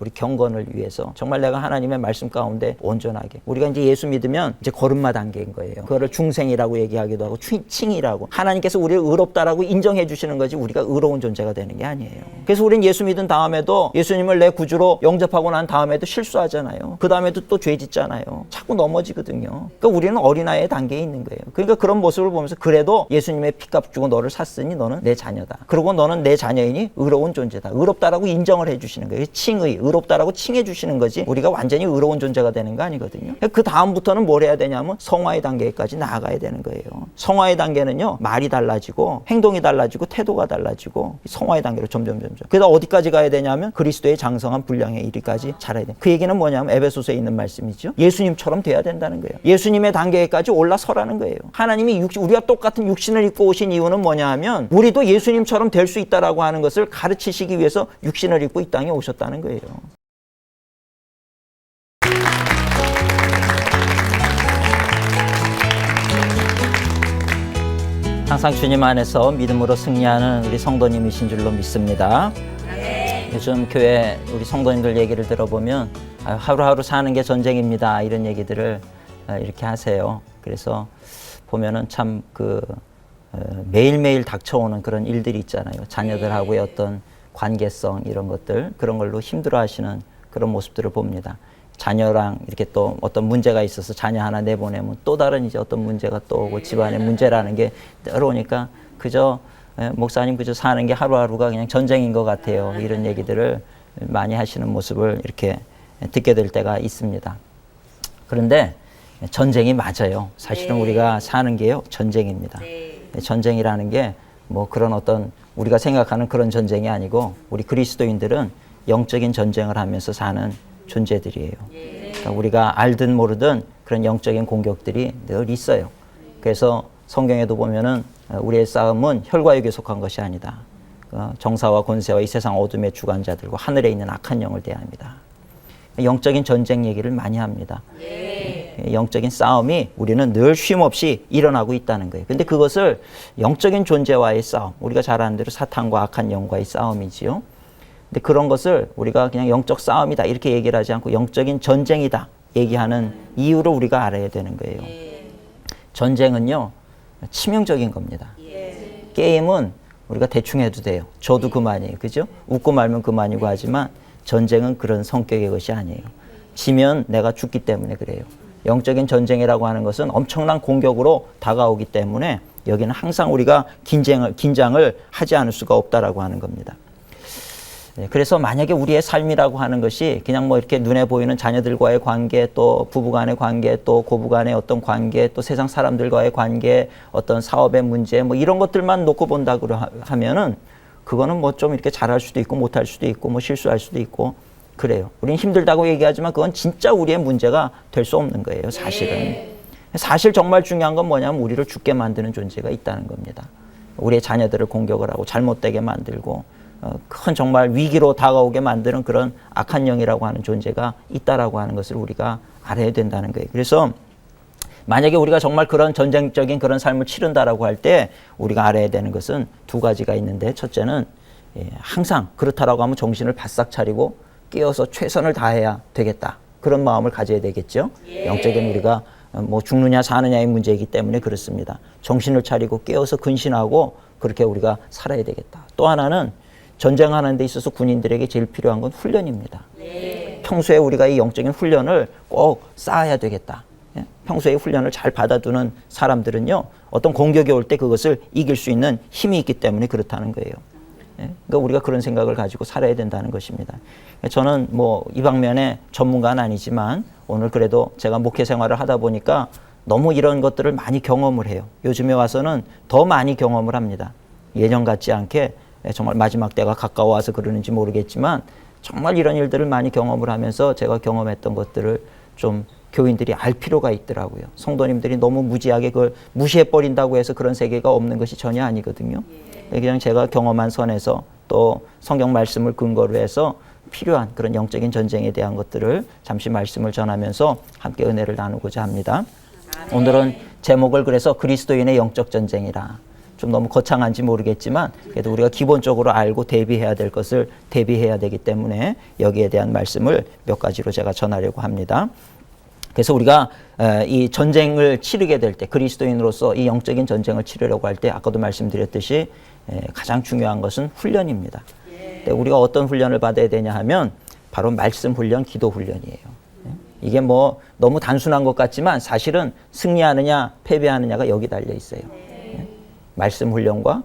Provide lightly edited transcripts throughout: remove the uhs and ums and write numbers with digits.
우리 경건을 위해서 정말 내가 하나님의 말씀 가운데 온전하게 우리가 이제 예수 믿으면 이제 걸음마 단계인 거예요. 그거를 중생이라고 얘기하기도 하고 칭이라고 하나님께서 우리를 의롭다라고 인정해 주시는 거지 우리가 의로운 존재가 되는 게 아니에요. 그래서 우리는 예수 믿은 다음에도 예수님을 내 구주로 영접하고 난 다음에도 실수하잖아요. 그 다음에도 또 죄 짓잖아요. 자꾸 넘어지거든요. 그러니까 우리는 어린아이의 단계에 있는 거예요. 그러니까 그런 모습을 보면서 그래도 예수님의 피값 주고 너를 샀으니 너는 내 자녀다. 그리고 너는 내 자녀이니 의로운 존재다. 의롭다라고 인정을 해 주시는 거예요. 칭의 의롭다라고 칭해 주시는 거지 우리가 완전히 의로운 존재가 되는 거 아니거든요. 그 다음부터는 뭘 해야 되냐면 성화의 단계까지 나아가야 되는 거예요. 성화의 단계는요 말이 달라지고 행동이 달라지고 태도가 달라지고 성화의 단계로 점점 그래서 어디까지 가야 되냐면 그리스도의 장성한 분량에 이르기까지 자라야 돼. 그 얘기는 뭐냐면 에베소서에 있는 말씀이죠. 예수님처럼 돼야 된다는 거예요. 예수님의 단계까지 올라서라는 거예요. 하나님이 우리가 똑같은 육신을 입고 오신 이유는 뭐냐 하면 우리도 예수님처럼 될 수 있다라고 하는 것을 가르치시기 위해서 육신을 입고 이 땅에 오셨다는 거예요. 항상 주님 안에서 믿음으로 승리하는 우리 성도님이신 줄로 믿습니다. 네. 요즘 교회 우리 성도님들 얘기를 들어보면 하루하루 사는 게 전쟁입니다. 이런 얘기들을 이렇게 하세요. 그래서 보면은 참 매일매일 닥쳐오는 그런 일들이 있잖아요. 자녀들하고의 어떤 관계성 이런 것들 그런 걸로 힘들어하시는 그런 모습들을 봅니다. 자녀랑 이렇게 또 어떤 문제가 있어서 자녀 하나 내보내면 또 다른 이제 어떤 문제가 또 오고 집안의 문제라는 게 들어오니까 그저 목사님 그저 사는 게 하루하루가 그냥 전쟁인 것 같아요. 이런 얘기들을 많이 하시는 모습을 이렇게 듣게 될 때가 있습니다. 그런데 전쟁이 맞아요. 사실은 우리가 사는 게요 전쟁입니다. 전쟁이라는 게 뭐 그런 어떤 우리가 생각하는 그런 전쟁이 아니고 우리 그리스도인들은 영적인 전쟁을 하면서 사는 존재들이에요. 그러니까 우리가 알든 모르든 그런 영적인 공격들이 늘 있어요. 그래서 성경에도 보면은 우리의 싸움은 혈과 육에 속한 것이 아니다. 정사와 권세와 이 세상 어둠의 주관자들과 하늘에 있는 악한 영을 대합니다. 영적인 전쟁 얘기를 많이 합니다. 영적인 싸움이 우리는 늘 쉼없이 일어나고 있다는 거예요. 근데 그것을 영적인 존재와의 싸움, 우리가 잘 아는 대로 사탄과 악한 영과의 싸움이지요. 근데 그런 것을 우리가 그냥 영적 싸움이다 이렇게 얘기를 하지 않고 영적인 전쟁이다 얘기하는 이유를 우리가 알아야 되는 거예요. 전쟁은요 치명적인 겁니다. 게임은 우리가 대충 해도 돼요. 저도 그만이에요. 그죠? 웃고 말면 그만이고 하지만 전쟁은 그런 성격의 것이 아니에요. 지면 내가 죽기 때문에 그래요. 영적인 전쟁이라고 하는 것은 엄청난 공격으로 다가오기 때문에 여기는 항상 우리가 긴장을 하지 않을 수가 없다라고 하는 겁니다. 그래서 만약에 우리의 삶이라고 하는 것이 그냥 뭐 이렇게 눈에 보이는 자녀들과의 관계, 또 부부간의 관계, 또 고부간의 어떤 관계, 또 세상 사람들과의 관계, 어떤 사업의 문제, 뭐 이런 것들만 놓고 본다고 하면은 그거는 뭐 좀 이렇게 잘할 수도 있고 못할 수도 있고 뭐 실수할 수도 있고 그래요. 우린 힘들다고 얘기하지만 그건 진짜 우리의 문제가 될 수 없는 거예요, 사실은. 사실 정말 중요한 건 뭐냐면 우리를 죽게 만드는 존재가 있다는 겁니다. 우리의 자녀들을 공격을 하고 잘못되게 만들고 큰 정말 위기로 다가오게 만드는 그런 악한 영이라고 하는 존재가 있다라고 하는 것을 우리가 알아야 된다는 거예요. 그래서 만약에 우리가 정말 그런 전쟁적인 그런 삶을 치른다라고 할 때 우리가 알아야 되는 것은 두 가지가 있는데 첫째는 항상 그렇다라고 하면 정신을 바싹 차리고 깨어서 최선을 다해야 되겠다. 그런 마음을 가져야 되겠죠. 영적인 우리가 뭐 죽느냐 사느냐의 문제이기 때문에 그렇습니다. 정신을 차리고 깨어서 근신하고 그렇게 우리가 살아야 되겠다. 또 하나는 전쟁하는 데 있어서 군인들에게 제일 필요한 건 훈련입니다. 평소에 우리가 이 영적인 훈련을 꼭 쌓아야 되겠다. 평소에 훈련을 잘 받아두는 사람들은요. 어떤 공격이 올 때 그것을 이길 수 있는 힘이 있기 때문에 그렇다는 거예요. 그러니까 우리가 그런 생각을 가지고 살아야 된다는 것입니다. 저는 뭐 이 방면에 전문가는 아니지만 오늘 그래도 제가 목회 생활을 하다 보니까 너무 이런 것들을 많이 경험을 해요. 요즘에 와서는 더 많이 경험을 합니다. 예전 같지 않게 정말 마지막 때가 가까워와서 그러는지 모르겠지만 정말 이런 일들을 많이 경험을 하면서 제가 경험했던 것들을 좀 교인들이 알 필요가 있더라고요. 성도님들이 너무 무지하게 그걸 무시해버린다고 해서 그런 세계가 없는 것이 전혀 아니거든요. 그냥 제가 경험한 선에서 또 성경 말씀을 근거로 해서 필요한 그런 영적인 전쟁에 대한 것들을 잠시 말씀을 전하면서 함께 은혜를 나누고자 합니다. 오늘은 제목을 그래서 그리스도인의 영적 전쟁이라 좀 너무 거창한지 모르겠지만 그래도 우리가 기본적으로 알고 대비해야 될 것을 대비해야 되기 때문에 여기에 대한 말씀을 몇 가지로 제가 전하려고 합니다. 그래서 우리가 이 전쟁을 치르게 될 때 그리스도인으로서 이 영적인 전쟁을 치르려고 할 때 아까도 말씀드렸듯이 가장 중요한 것은 훈련입니다. 우리가 어떤 훈련을 받아야 되냐 하면 바로 말씀 훈련, 기도 훈련이에요. 이게 뭐 너무 단순한 것 같지만 사실은 승리하느냐 패배하느냐가 여기 달려 있어요. 말씀 훈련과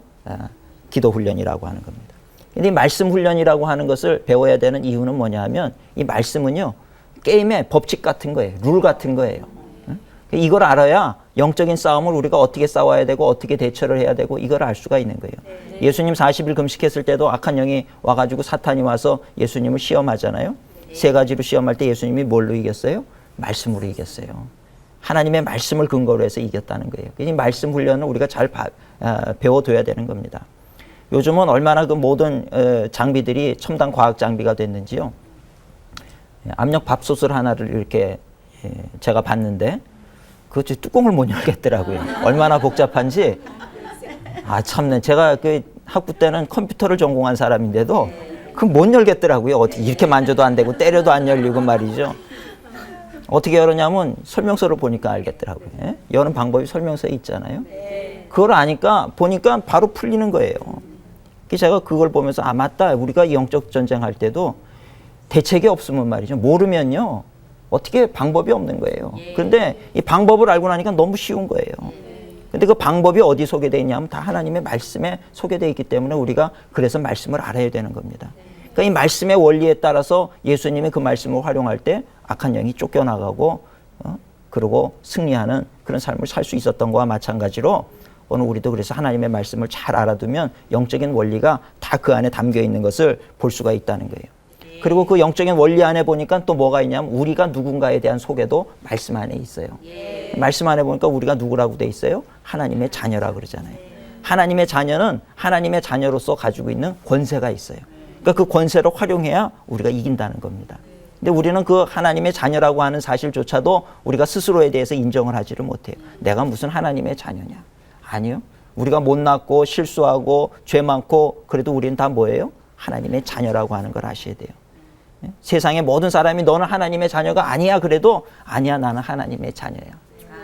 기도 훈련이라고 하는 겁니다. 근데 이 말씀 훈련이라고 하는 것을 배워야 되는 이유는 뭐냐 하면 이 말씀은요 게임의 법칙 같은 거예요. 룰 같은 거예요. 이걸 알아야 영적인 싸움을 우리가 어떻게 싸워야 되고 어떻게 대처를 해야 되고 이걸 알 수가 있는 거예요. 예수님 40일 금식했을 때도 악한 영이 와가지고 사탄이 와서 예수님을 시험하잖아요. 세 가지로 시험할 때 예수님이 뭘로 이겼어요? 말씀으로 이겼어요. 하나님의 말씀을 근거로 해서 이겼다는 거예요. 이 말씀 훈련을 우리가 잘 배워둬야 되는 겁니다. 요즘은 얼마나 그 모든 장비들이 첨단 과학 장비가 됐는지요. 압력 밥솥을 하나를 이렇게 제가 봤는데 그 뚜껑을 못 열겠더라고요. 얼마나 복잡한지. 참네. 제가 그 학부 때는 컴퓨터를 전공한 사람인데도 그 못 열겠더라고요. 어떻게 이렇게 만져도 안 되고 때려도 안 열리고 말이죠. 어떻게 열었냐면 설명서를 보니까 알겠더라고요. 여는 방법이 설명서에 있잖아요. 그걸 아니까 보니까 바로 풀리는 거예요. 제가 그걸 보면서 맞다. 우리가 영적 전쟁할 때도 대책이 없으면 말이죠. 모르면요. 어떻게 방법이 없는 거예요. 그런데 이 방법을 알고 나니까 너무 쉬운 거예요. 근데 그 방법이 어디 소개되어 있냐면 다 하나님의 말씀에 소개되어 있기 때문에 우리가 그래서 말씀을 알아야 되는 겁니다. 그러니까 이 말씀의 원리에 따라서 예수님이 그 말씀을 활용할 때 악한 영이 쫓겨나가고 그러고 승리하는 그런 삶을 살 수 있었던 거와 마찬가지로 오늘 우리도 그래서 하나님의 말씀을 잘 알아두면 영적인 원리가 다 그 안에 담겨 있는 것을 볼 수가 있다는 거예요. 그리고 그 영적인 원리 안에 보니까 또 뭐가 있냐면 우리가 누군가에 대한 소개도 말씀 안에 있어요. 말씀 안에 보니까 우리가 누구라고 돼 있어요? 하나님의 자녀라고 그러잖아요. 하나님의 자녀는 하나님의 자녀로서 가지고 있는 권세가 있어요. 그러니까 그 권세를 활용해야 우리가 이긴다는 겁니다. 근데 우리는 그 하나님의 자녀라고 하는 사실조차도 우리가 스스로에 대해서 인정을 하지를 못해요. 내가 무슨 하나님의 자녀냐? 아니요. 우리가 못났고 실수하고 죄 많고 그래도 우리는 다 뭐예요? 하나님의 자녀라고 하는 걸 아셔야 돼요. 세상의 모든 사람이 너는 하나님의 자녀가 아니야 그래도 아니야 나는 하나님의 자녀야.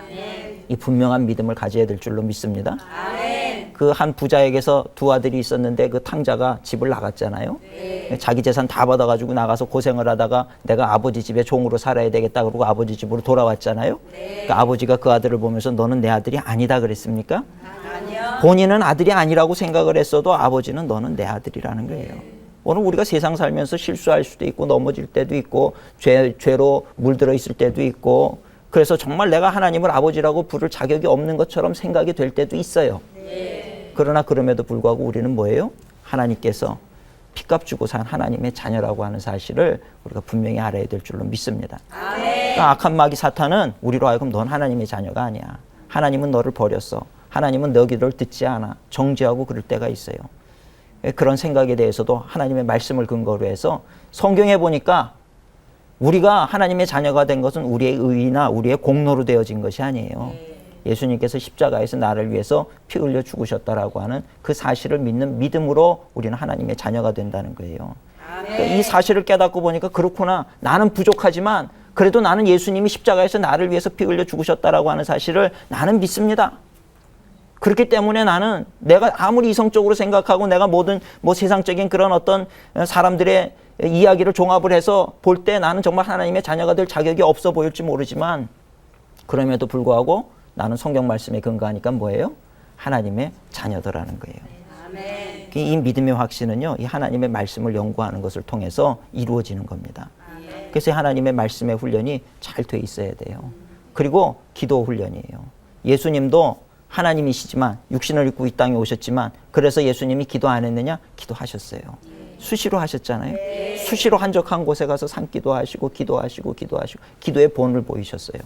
아멘. 이 분명한 믿음을 가져야 될 줄로 믿습니다. 그 한 부자에게서 두 아들이 있었는데 그 탕자가 집을 나갔잖아요. 네. 자기 재산 다 받아가지고 나가서 고생을 하다가 내가 아버지 집에 종으로 살아야 되겠다 그러고 아버지 집으로 돌아왔잖아요. 네. 그 아버지가 그 아들을 보면서 너는 내 아들이 아니다 그랬습니까? 아니요. 본인은 아들이 아니라고 생각을 했어도 아버지는 너는 내 아들이라는 거예요. 오늘 우리가 세상 살면서 실수할 수도 있고 넘어질 때도 있고 죄로 물들어 있을 때도 있고 그래서 정말 내가 하나님을 아버지라고 부를 자격이 없는 것처럼 생각이 될 때도 있어요. 네. 그러나 그럼에도 불구하고 우리는 뭐예요? 하나님께서 피값 주고 산 하나님의 자녀라고 하는 사실을 우리가 분명히 알아야 될 줄로 믿습니다. 그러니까 악한 마귀 사탄은 우리로 하여금 넌 하나님의 자녀가 아니야. 하나님은 너를 버렸어. 하나님은 너 기도를 듣지 않아. 정죄하고 그럴 때가 있어요. 그런 생각에 대해서도 하나님의 말씀을 근거로 해서 성경에 보니까 우리가 하나님의 자녀가 된 것은 우리의 의나 우리의 공로로 되어진 것이 아니에요. 예수님께서 십자가에서 나를 위해서 피 흘려 죽으셨다라고 하는 그 사실을 믿는 믿음으로 우리는 하나님의 자녀가 된다는 거예요. 그러니까 이 사실을 깨닫고 보니까 그렇구나. 나는 부족하지만 그래도 나는 예수님이 십자가에서 나를 위해서 피 흘려 죽으셨다라고 하는 사실을 나는 믿습니다. 그렇기 때문에 나는 내가 아무리 이성적으로 생각하고 내가 모든 세상적인 그런 어떤 사람들의 이야기를 종합을 해서 볼 때 나는 정말 하나님의 자녀가 될 자격이 없어 보일지 모르지만 그럼에도 불구하고 나는 성경 말씀에 근거하니까 뭐예요? 하나님의 자녀더라는 거예요. 아멘. 이 믿음의 확신은요, 이 하나님의 말씀을 연구하는 것을 통해서 이루어지는 겁니다. 아멘. 그래서 하나님의 말씀의 훈련이 잘 돼 있어야 돼요. 그리고 기도 훈련이에요. 예수님도 하나님이시지만 육신을 입고 이 땅에 오셨지만 그래서 예수님이 기도 안 했느냐? 기도하셨어요. 수시로 하셨잖아요. 수시로 한적한 곳에 가서 산기도 하시고 기도하시고 기도의 본을 보이셨어요.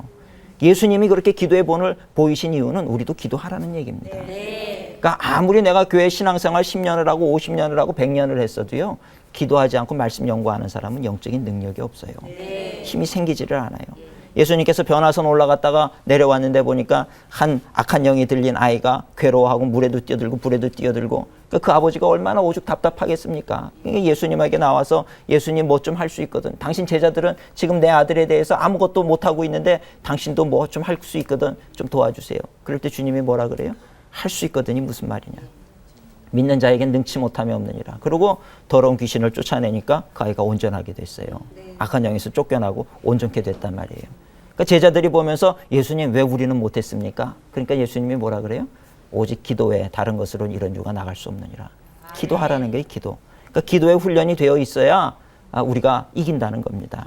예수님이 그렇게 기도의 본을 보이신 이유는 우리도 기도하라는 얘기입니다. 그러니까 아무리 내가 교회 신앙생활 10년을 하고 50년을 하고 100년을 했어도요. 기도하지 않고 말씀 연구하는 사람은 영적인 능력이 없어요. 힘이 생기지를 않아요. 예수님께서 변화선 올라갔다가 내려왔는데 보니까 한 악한 영이 들린 아이가 괴로워하고 물에도 뛰어들고 불에도 뛰어들고 그 아버지가 얼마나 오죽 답답하겠습니까? 예수님에게 나와서 예수님 뭐 좀 할 수 있거든. 당신 제자들은 지금 내 아들에 대해서 아무것도 못하고 있는데 당신도 뭐 좀 할 수 있거든. 좀 도와주세요. 그럴 때 주님이 뭐라 그래요? 할 수 있거든이 무슨 말이냐. 믿는 자에겐 능치 못함이 없느니라. 그리고 더러운 귀신을 쫓아내니까 그 아이가 온전하게 됐어요. 악한 영에서 쫓겨나고 온전케 됐단 말이에요. 그러니까 제자들이 보면서 예수님 왜 우리는 못했습니까? 그러니까 예수님이 뭐라 그래요? 오직 기도 외에 다른 것으로는 이런 유가 나갈 수 없느니라. 기도하라는 게 기도. 그러니까 기도의 훈련이 되어 있어야 우리가 이긴다는 겁니다.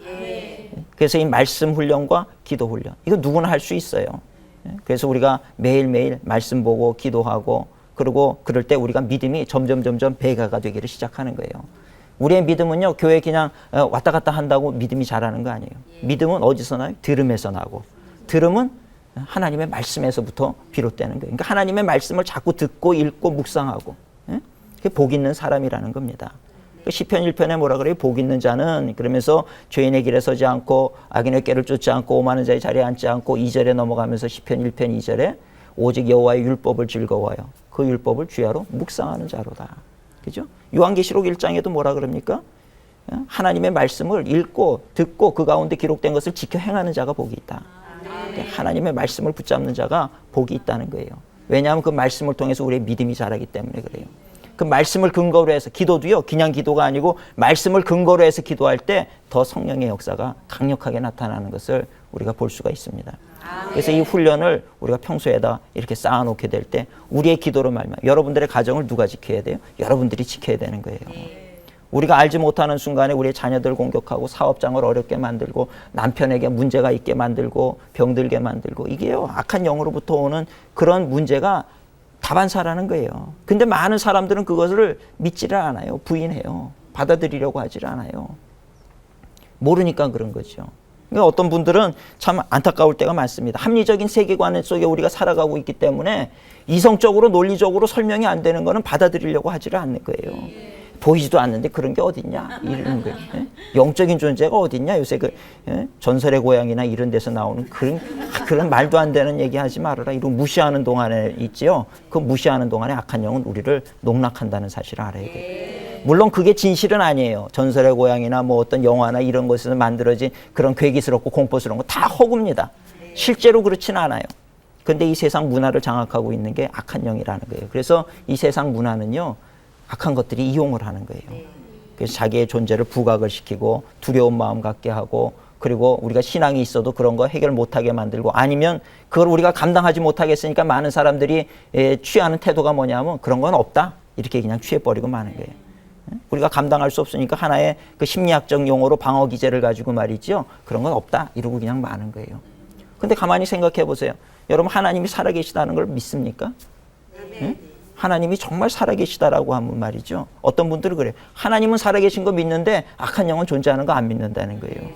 그래서 이 말씀 훈련과 기도 훈련, 이거 누구나 할 수 있어요. 그래서 우리가 매일매일 말씀 보고 기도하고 그리고 그럴 때 우리가 믿음이 점점 배가가 되기를 시작하는 거예요. 우리의 믿음은요, 교회 그냥 왔다 갔다 한다고 믿음이 자라는 거 아니에요. 믿음은 어디서 나요? 들음에서 나고, 들음은 하나님의 말씀에서부터 비롯되는 거예요. 그러니까 하나님의 말씀을 자꾸 듣고 읽고 묵상하고, 그게 복 있는 사람이라는 겁니다. 시편 1편에 뭐라 그래요? 복 있는 자는, 그러면서 죄인의 길에 서지 않고 악인의 꾀를 쫓지 않고 오만한 자의 자리에 앉지 않고 2절에 넘어가면서 시편 1편 2절에 오직 여호와의 율법을 즐거워하여 그 율법을 주야로 묵상하는 자로다. 그죠? 요한계시록 1장에도 뭐라 그럽니까? 하나님의 말씀을 읽고 듣고 그 가운데 기록된 것을 지켜 행하는 자가 복이 있다. 하나님의 말씀을 붙잡는 자가 복이 있다는 거예요. 왜냐하면 그 말씀을 통해서 우리의 믿음이 자라기 때문에 그래요. 그 말씀을 근거로 해서 기도도요, 그냥 기도가 아니고 말씀을 근거로 해서 기도할 때 더 성령의 역사가 강력하게 나타나는 것을 우리가 볼 수가 있습니다. 그래서 이 훈련을 우리가 평소에다 이렇게 쌓아놓게 될 때 우리의 기도로 말미암아 여러분들의 가정을 누가 지켜야 돼요? 여러분들이 지켜야 되는 거예요. 우리가 알지 못하는 순간에 우리의 자녀들 공격하고 사업장을 어렵게 만들고 남편에게 문제가 있게 만들고 병들게 만들고, 이게요, 악한 영으로부터 오는 그런 문제가 다반사라는 거예요. 근데 많은 사람들은 그것을 믿지를 않아요. 부인해요. 받아들이려고 하질 않아요. 모르니까 그런 거죠. 그러니까 어떤 분들은 참 안타까울 때가 많습니다. 합리적인 세계관 속에 우리가 살아가고 있기 때문에 이성적으로 논리적으로 설명이 안 되는 거는 받아들이려고 하지를 않는 거예요. 보이지도 않는데 그런 게 어딨냐 이러는 거예요. 영적인 존재가 어딨냐. 요새 그 전설의 고향이나 이런 데서 나오는 그런 말도 안 되는 얘기 하지 말아라 이러고 무시하는 동안에 있지요. 그 무시하는 동안에 악한 영은 우리를 농락한다는 사실을 알아야 돼요. 물론 그게 진실은 아니에요. 전설의 고향이나 뭐 어떤 영화나 이런 것에서 만들어진 그런 괴기스럽고 공포스러운 거 다 허구입니다. 실제로 그렇지는 않아요. 근데 이 세상 문화를 장악하고 있는 게 악한 영이라는 거예요. 그래서 이 세상 문화는요, 악한 것들이 이용을 하는 거예요. 그래서 자기의 존재를 부각을 시키고 두려운 마음 갖게 하고, 그리고 우리가 신앙이 있어도 그런 거 해결 못하게 만들고, 아니면 그걸 우리가 감당하지 못하겠으니까 많은 사람들이 취하는 태도가 뭐냐면 그런 건 없다 이렇게 그냥 취해버리고 마는 거예요. 우리가 감당할 수 없으니까 하나의 그 심리학적 용어로 방어 기제를 가지고 말이죠, 그런 건 없다 이러고 그냥 마는 거예요. 근데 가만히 생각해 보세요. 여러분, 하나님이 살아계시다는 걸 믿습니까? 네? 하나님이 정말 살아계시다라고 하면 말이죠, 어떤 분들은 그래요. 하나님은 살아계신 거 믿는데 악한 영은 존재하는 거 안 믿는다는 거예요.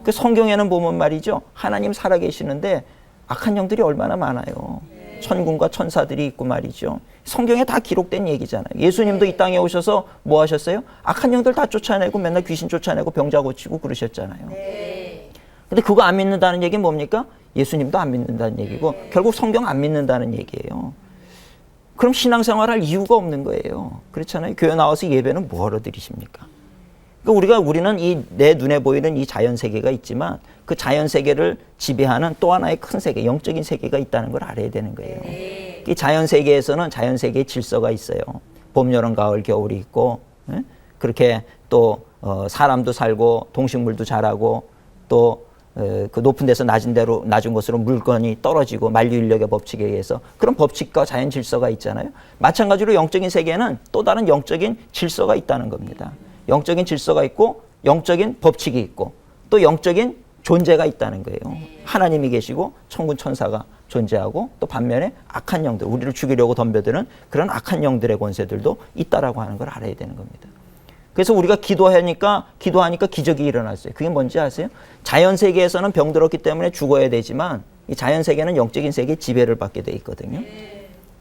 그 성경에는 보면 말이죠, 하나님 살아계시는데 악한 영들이 얼마나 많아요. 천군과 천사들이 있고 말이죠. 성경에 다 기록된 얘기잖아요. 예수님도 이 땅에 오셔서 뭐 하셨어요? 악한 영들 다 쫓아내고 맨날 귀신 쫓아내고 병자 고치고 그러셨잖아요. 근데 그거 안 믿는다는 얘기는 뭡니까? 예수님도 안 믿는다는 얘기고 결국 성경 안 믿는다는 얘기예요. 그럼 신앙생활 할 이유가 없는 거예요. 그렇잖아요. 교회 나와서 예배는 뭐하러 드리십니까? 그러니까 우리는 이 내 눈에 보이는 이 자연 세계가 있지만 그 자연 세계를 지배하는 또 하나의 큰 세계, 영적인 세계가 있다는 걸 알아야 되는 거예요. 이 자연 세계에서는 자연 세계의 질서가 있어요. 봄, 여름, 가을, 겨울이 있고, 그렇게 또 사람도 살고 동식물도 자라고, 또 그 높은 데서 낮은 곳으로 물건이 떨어지고 만류인력의 법칙에 의해서 그런 법칙과 자연 질서가 있잖아요. 마찬가지로 영적인 세계에는 또 다른 영적인 질서가 있다는 겁니다. 영적인 질서가 있고 영적인 법칙이 있고 또 영적인 존재가 있다는 거예요. 하나님이 계시고 천군 천사가 존재하고 또 반면에 악한 영들, 우리를 죽이려고 덤벼드는 그런 악한 영들의 권세들도 있다라고 하는 걸 알아야 되는 겁니다. 그래서 우리가 기도하니까 기적이 일어났어요. 그게 뭔지 아세요? 자연 세계에서는 병들었기 때문에 죽어야 되지만 이 자연 세계는 영적인 세계의 지배를 받게 돼 있거든요.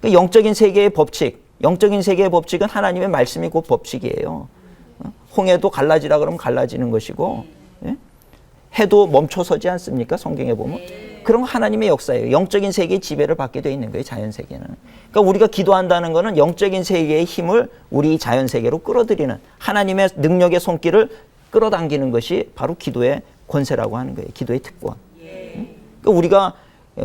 그러니까 영적인 세계의 법칙은 하나님의 말씀이 곧 법칙이에요. 홍해도 갈라지라 그러면 갈라지는 것이고, 해도 멈춰서지 않습니까? 성경에 보면. 그런 거 하나님의 역사예요. 영적인 세계의 지배를 받게 돼 있는 거예요. 자연 세계는. 그러니까 우리가 기도한다는 거는 영적인 세계의 힘을 우리 자연 세계로 끌어들이는 하나님의 능력의 손길을 끌어당기는 것이 바로 기도의 권세라고 하는 거예요. 기도의 특권. 그러니까 우리가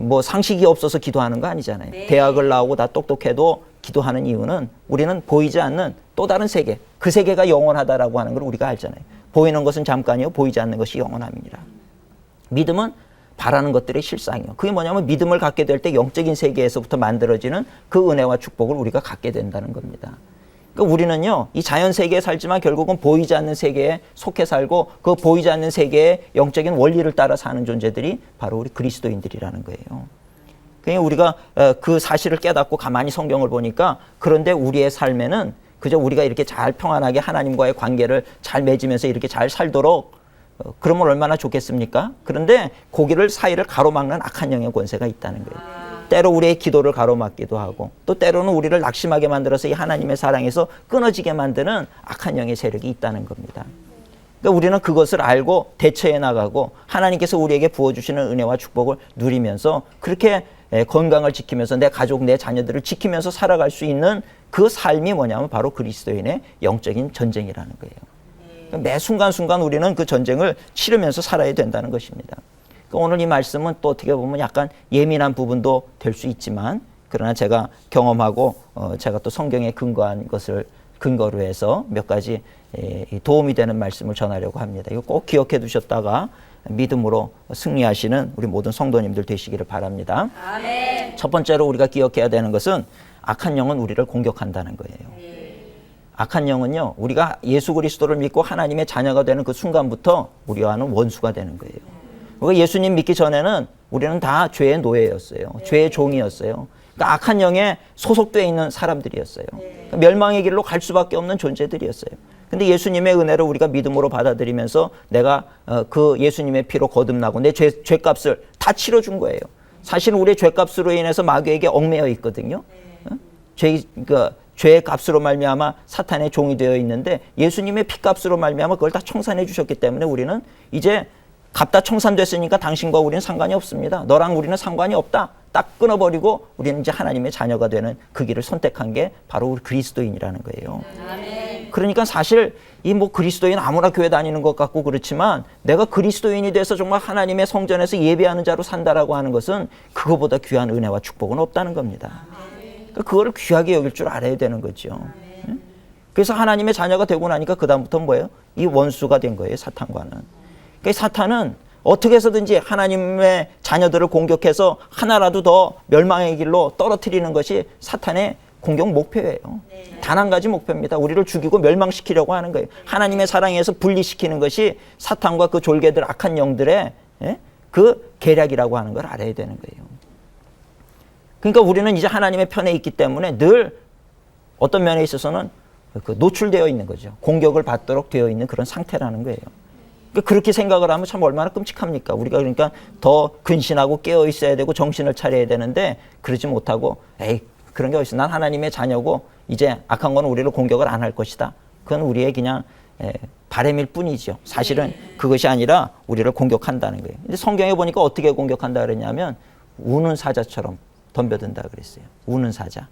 뭐 상식이 없어서 기도하는 거 아니잖아요. 대학을 나오고 다 똑똑해도 기도하는 이유는 우리는 보이지 않는 또 다른 세계, 그 세계가 영원하다라고 하는 걸 우리가 알잖아요. 보이는 것은 잠깐이요, 보이지 않는 것이 영원함이니라. 믿음은 바라는 것들의 실상이요. 그게 뭐냐면 믿음을 갖게 될 때 영적인 세계에서부터 만들어지는 그 은혜와 축복을 우리가 갖게 된다는 겁니다. 그러니까 우리는요, 이 자연 세계에 살지만 결국은 보이지 않는 세계에 속해 살고 그 보이지 않는 세계의 영적인 원리를 따라 사는 존재들이 바로 우리 그리스도인들이라는 거예요. 그러니까 우리가 그 사실을 깨닫고 가만히 성경을 보니까 그런데 우리의 삶에는 그저 우리가 이렇게 잘 평안하게 하나님과의 관계를 잘 맺으면서 이렇게 잘 살도록 그러면 얼마나 좋겠습니까? 그런데 고기를 사이를 가로막는 악한 영의 권세가 있다는 거예요. 때로 우리의 기도를 가로막기도 하고 또 때로는 우리를 낙심하게 만들어서 이 하나님의 사랑에서 끊어지게 만드는 악한 영의 세력이 있다는 겁니다. 그러니까 우리는 그것을 알고 대처해 나가고 하나님께서 우리에게 부어주시는 은혜와 축복을 누리면서 그렇게 건강을 지키면서 내 가족, 내 자녀들을 지키면서 살아갈 수 있는 그 삶이 뭐냐면 바로 그리스도인의 영적인 전쟁이라는 거예요. 매 순간순간 우리는 그 전쟁을 치르면서 살아야 된다는 것입니다. 그러니까 오늘 이 말씀은 또 어떻게 보면 약간 예민한 부분도 될 수 있지만 그러나 제가 경험하고 제가 또 성경에 근거한 것을 근거로 해서 몇 가지 도움이 되는 말씀을 전하려고 합니다. 이거 꼭 기억해 두셨다가 믿음으로 승리하시는 우리 모든 성도님들 되시기를 바랍니다. 아멘. 첫 번째로 우리가 기억해야 되는 것은 악한 영은 우리를 공격한다는 거예요. 악한 영은요, 우리가 예수 그리스도를 믿고 하나님의 자녀가 되는 그 순간부터 우리와는 원수가 되는 거예요. 우리가 예수님 믿기 전에는 우리는 다 죄의 노예였어요. 죄의 종이었어요. 그러니까 악한 영에 소속되어 있는 사람들이었어요. 그러니까 멸망의 길로 갈 수밖에 없는 존재들이었어요. 근데 예수님의 은혜를 우리가 믿음으로 받아들이면서 내가 그 예수님의 피로 거듭나고 내 죄값을 다 치러준 거예요. 사실 우리의 죄값으로 인해서 마귀에게 얽매여 있거든요. 죄의 값으로 말미암아 사탄의 종이 되어 있는데 예수님의 피값으로 말미암아 그걸 다 청산해 주셨기 때문에 우리는 이제 값 다 청산됐으니까 당신과 우리는 상관이 없습니다. 너랑 우리는 상관이 없다. 딱 끊어버리고 우리는 이제 하나님의 자녀가 되는 그 길을 선택한 게 바로 우리 그리스도인이라는 거예요. 아멘. 그러니까 사실 이 뭐 그리스도인 아무나 교회 다니는 것 같고 그렇지만 내가 그리스도인이 돼서 정말 하나님의 성전에서 예배하는 자로 산다라고 하는 것은 그거보다 귀한 은혜와 축복은 없다는 겁니다. 그러니까 그거를 귀하게 여길 줄 알아야 되는 거죠. 그래서 하나님의 자녀가 되고 나니까 그다음부터 뭐예요? 이 원수가 된 거예요, 사탄과는. 그러니까 사탄은 어떻게 해서든지 하나님의 자녀들을 공격해서 하나라도 더 멸망의 길로 떨어뜨리는 것이 사탄의 공격 목표예요. 단 한 가지 목표입니다. 우리를 죽이고 멸망시키려고 하는 거예요. 하나님의 사랑에서 분리시키는 것이 사탄과 그 졸개들 악한 영들의 그 계략이라고 하는 걸 알아야 되는 거예요. 그러니까 우리는 이제 하나님의 편에 있기 때문에 늘 어떤 면에 있어서는 노출되어 있는 거죠. 공격을 받도록 되어 있는 그런 상태라는 거예요. 그러니까 그렇게 생각을 하면 참 얼마나 끔찍합니까? 우리가 그러니까 더 근신하고 깨어 있어야 되고 정신을 차려야 되는데 그러지 못하고 에이 그런 게 어딨어. 난 하나님의 자녀고 이제 악한 건 우리를 공격을 안 할 것이다. 그건 우리의 그냥 바람일 뿐이죠. 사실은 그것이 아니라 우리를 공격한다는 거예요. 근데 성경에 보니까 어떻게 공격한다 그랬냐면 우는 사자처럼 덤벼든다 그랬어요. 우는 사자.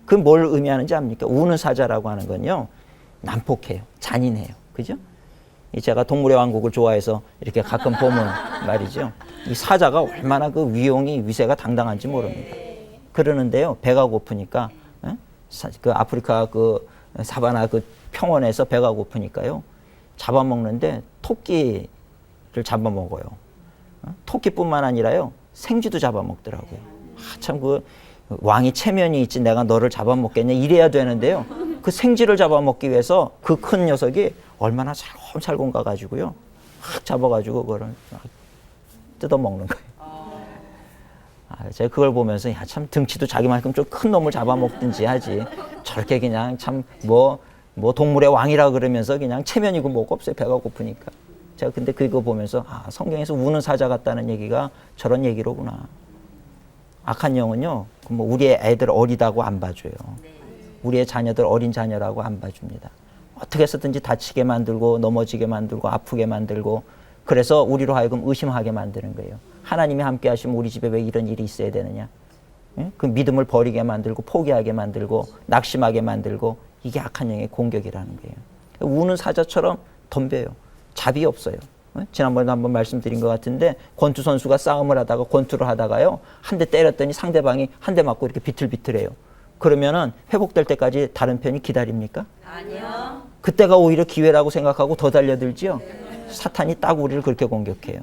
그 뭘 의미하는지 압니까? 우는 사자라고 하는 건요. 난폭해요. 잔인해요. 그죠? 제가 동물의 왕국을 좋아해서 이렇게 가끔 보면 말이죠. 이 사자가 얼마나 그 위세가 당당한지 모릅니다. 그러는데요. 배가 고프니까 그 아프리카 그 사바나 그 평원에서 배가 고프니까요. 잡아먹는데 토끼를 잡아먹어요. 토끼뿐만 아니라요. 생쥐도 잡아먹더라고요. 참 그 왕이 체면이 있지 내가 너를 잡아먹겠냐 이래야 되는데요. 그 생쥐를 잡아먹기 위해서 그 큰 녀석이 얼마나 살곰살곰 가가지고요. 확 잡아가지고 그거를 뜯어먹는 거예요. 제가 그걸 보면서 야, 참 등치도 자기만큼 좀 큰 놈을 잡아먹든지 하지. 저렇게 그냥 참 뭐 동물의 왕이라 그러면서 그냥 체면이고 뭐고 없어요. 배가 고프니까. 제가 근데 그거 보면서 성경에서 우는 사자 같다는 얘기가 저런 얘기로구나. 악한 영은요, 뭐 우리의 애들 어리다고 안 봐줘요. 우리의 자녀들 어린 자녀라고 안 봐줍니다. 어떻게 해서든지 다치게 만들고 넘어지게 만들고 아프게 만들고 그래서 우리로 하여금 의심하게 만드는 거예요. 하나님이 함께 하시면 우리 집에 왜 이런 일이 있어야 되느냐. 그 믿음을 버리게 만들고 포기하게 만들고 낙심하게 만들고, 이게 악한 영의 공격이라는 거예요. 우는 사자처럼 덤벼요. 잡이 없어요. 지난번에도 한번 말씀드린 것 같은데, 권투 선수가 싸움을 하다가 권투를 하다가요, 한 대 때렸더니 상대방이 한 대 맞고 이렇게 비틀비틀해요. 그러면은 회복될 때까지 다른 편이 기다립니까? 아니요. 그때가 오히려 기회라고 생각하고 더 달려들지요. 사탄이 딱 우리를 그렇게 공격해요.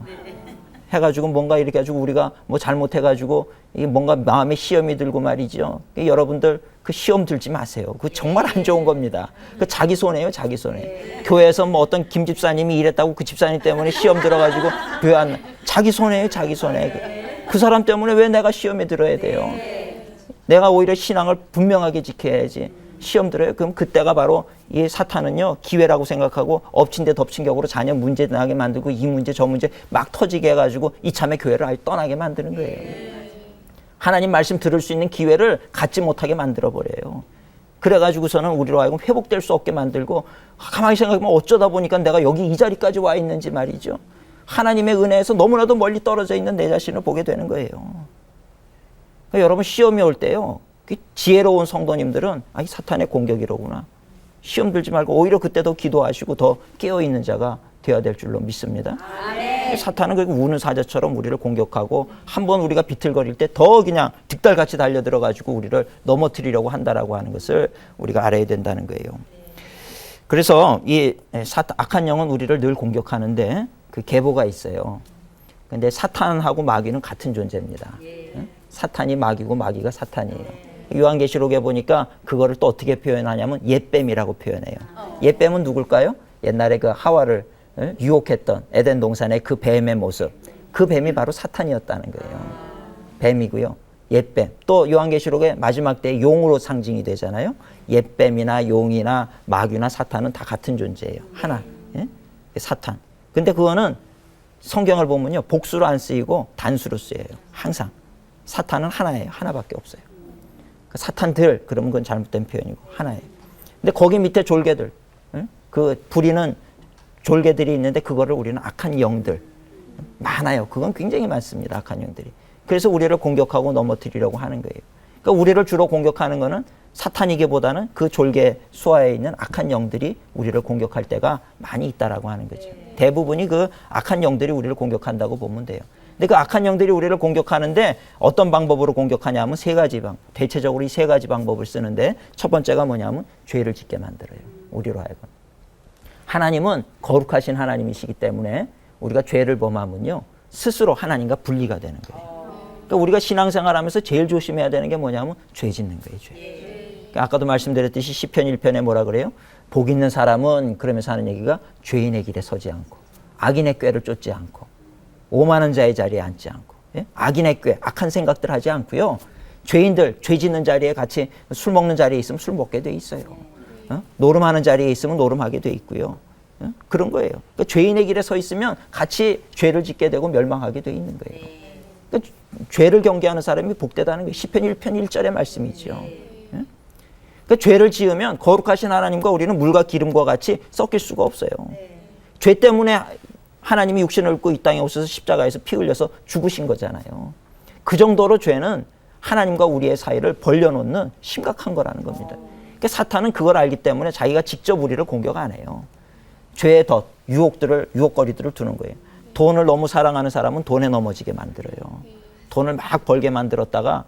해가지고 뭔가 이렇게 해가지고 우리가 뭐 잘못해가지고 이게 뭔가 마음에 시험이 들고 말이죠. 여러분들 그 시험 들지 마세요. 그 정말 안 좋은 겁니다. 그 자기 손해예요, 자기 손해. 교회에서 뭐 어떤 김 집사님이 이랬다고 그 집사님 때문에 시험 들어가지고 교회 안, 자기 손해예요, 자기 손해. 그 사람 때문에 왜 내가 시험에 들어야 돼요? 내가 오히려 신앙을 분명하게 지켜야지. 시험 들어요? 그럼 그때가 바로 이 사탄은요, 기회라고 생각하고 엎친 데 덮친 격으로 자녀 문제 나게 만들고, 이 문제 저 문제 막 터지게 해가지고 이참에 교회를 아예 떠나게 만드는 거예요. 하나님 말씀 들을 수 있는 기회를 갖지 못하게 만들어버려요. 그래가지고서는 우리로 하여금 회복될 수 없게 만들고, 가만히 생각해보면 어쩌다 보니까 내가 여기 이 자리까지 와 있는지 말이죠. 하나님의 은혜에서 너무나도 멀리 떨어져 있는 내 자신을 보게 되는 거예요. 그러니까 여러분, 시험이 올 때요, 지혜로운 성도님들은 이 사탄의 공격이로구나. 시험 들지 말고 오히려 그때 더 기도하시고 더 깨어있는 자가 되어야 될 줄로 믿습니다. 아멘. 사탄은 그렇게 우는 사자처럼 우리를 공격하고, 한번 우리가 비틀거릴 때 더 그냥 득달같이 달려들어가지고 우리를 넘어뜨리려고 한다라고 하는 것을 우리가 알아야 된다는 거예요. 그래서 이 악한 영은 우리를 늘 공격하는데 그 계보가 있어요. 근데 사탄하고 마귀는 같은 존재입니다. 사탄이 마귀고 마귀가 사탄이에요. 요한계시록에 보니까 그거를 또 어떻게 표현하냐면 옛뱀이라고 표현해요. 옛뱀은 누굴까요? 옛날에 그 하와를 유혹했던 에덴 동산의 그 뱀의 모습, 그 뱀이 바로 사탄이었다는 거예요. 뱀이고요. 옛뱀. 또 요한계시록의 마지막 때 용으로 상징이 되잖아요. 옛뱀이나 용이나 마귀나 사탄은 다 같은 존재예요. 하나. 사탄. 근데 그거는 성경을 보면요, 복수로 안 쓰이고 단수로 쓰여요. 항상. 사탄은 하나예요. 하나밖에 없어요. 사탄들, 그러면 그건 잘못된 표현이고 하나예요. 근데 거기 밑에 졸개들, 그 부리는 졸개들이 있는데 그거를 우리는 악한 영들, 많아요. 그건 굉장히 많습니다. 악한 영들이. 그래서 우리를 공격하고 넘어뜨리려고 하는 거예요. 그러니까 우리를 주로 공격하는 거는 사탄이기보다는 그 졸개 수하에 있는 악한 영들이 우리를 공격할 때가 많이 있다라고 하는 거죠. 대부분이 그 악한 영들이 우리를 공격한다고 보면 돼요. 근데 그 악한 영들이 우리를 공격하는데 어떤 방법으로 공격하냐 하면 세 가지 대체적으로 이 세 가지 방법을 쓰는데, 첫 번째가 뭐냐면 죄를 짓게 만들어요. 우리로 하여금. 하나님은 거룩하신 하나님이시기 때문에 우리가 죄를 범하면요, 스스로 하나님과 분리가 되는 거예요. 그러니까 우리가 신앙생활하면서 제일 조심해야 되는 게 뭐냐면 죄 짓는 거예요. 죄. 그러니까 아까도 말씀드렸듯이 시편 1편에 뭐라 그래요? 복 있는 사람은, 그러면서 하는 얘기가 죄인의 길에 서지 않고 악인의 꾀를 쫓지 않고 오만한 자의 자리에 앉지 않고, 악인의 꾀, 악한 생각들 하지 않고요. 죄인들, 죄 짓는 자리에 같이 술 먹는 자리에 있으면 술 먹게 돼 있어요. 노름하는 자리에 있으면 노름하게 돼 있고요. 그런 거예요. 그러니까 죄인의 길에 서 있으면 같이 죄를 짓게 되고 멸망하게 돼 있는 거예요. 그러니까 죄를 경계하는 사람이 복되다는 게 시편 1편 1절의 말씀이죠. 그러니까 죄를 지으면 거룩하신 하나님과 우리는 물과 기름과 같이 섞일 수가 없어요. 죄 때문에 하나님이 육신을 입고 이 땅에 오셔서 십자가에서 피 흘려서 죽으신 거잖아요. 그 정도로 죄는 하나님과 우리의 사이를 벌려놓는 심각한 거라는 겁니다. 그러니까 사탄은 그걸 알기 때문에 자기가 직접 우리를 공격 안 해요. 죄의 덫, 유혹거리들을 두는 거예요. 돈을 너무 사랑하는 사람은 돈에 넘어지게 만들어요. 돈을 막 벌게 만들었다가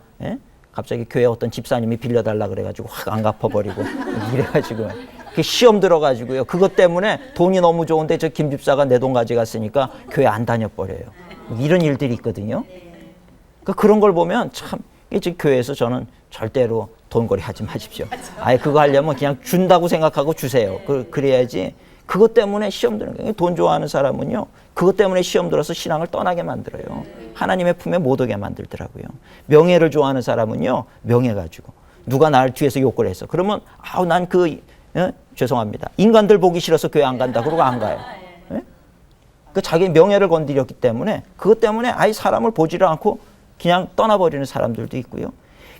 갑자기 교회 어떤 집사님이 빌려달라 그래가지고 확 안 갚아버리고 이래가지고 시험 들어가지고요. 그것 때문에 돈이 너무 좋은데 저 김 집사가 내 돈 가져갔으니까 교회 안 다녀버려요. 이런 일들이 있거든요. 그러니까 그런 걸 보면 참, 이제 교회에서 저는 절대로 돈거리 하지 마십시오. 아예 그거 하려면 그냥 준다고 생각하고 주세요. 그래야지. 그것 때문에 시험 드는 거예요. 돈 좋아하는 사람은요, 그것 때문에 시험 들어서 신앙을 떠나게 만들어요. 하나님의 품에 못 오게 만들더라고요. 명예를 좋아하는 사람은요, 명예 가지고 누가 나를 뒤에서 욕을 해서 그러면 난 죄송합니다. 인간들 보기 싫어서 교회 안 간다. 그러고 안 가요. 그 자기 명예를 건드렸기 때문에, 그것 때문에 아예 사람을 보지를 않고 그냥 떠나버리는 사람들도 있고요.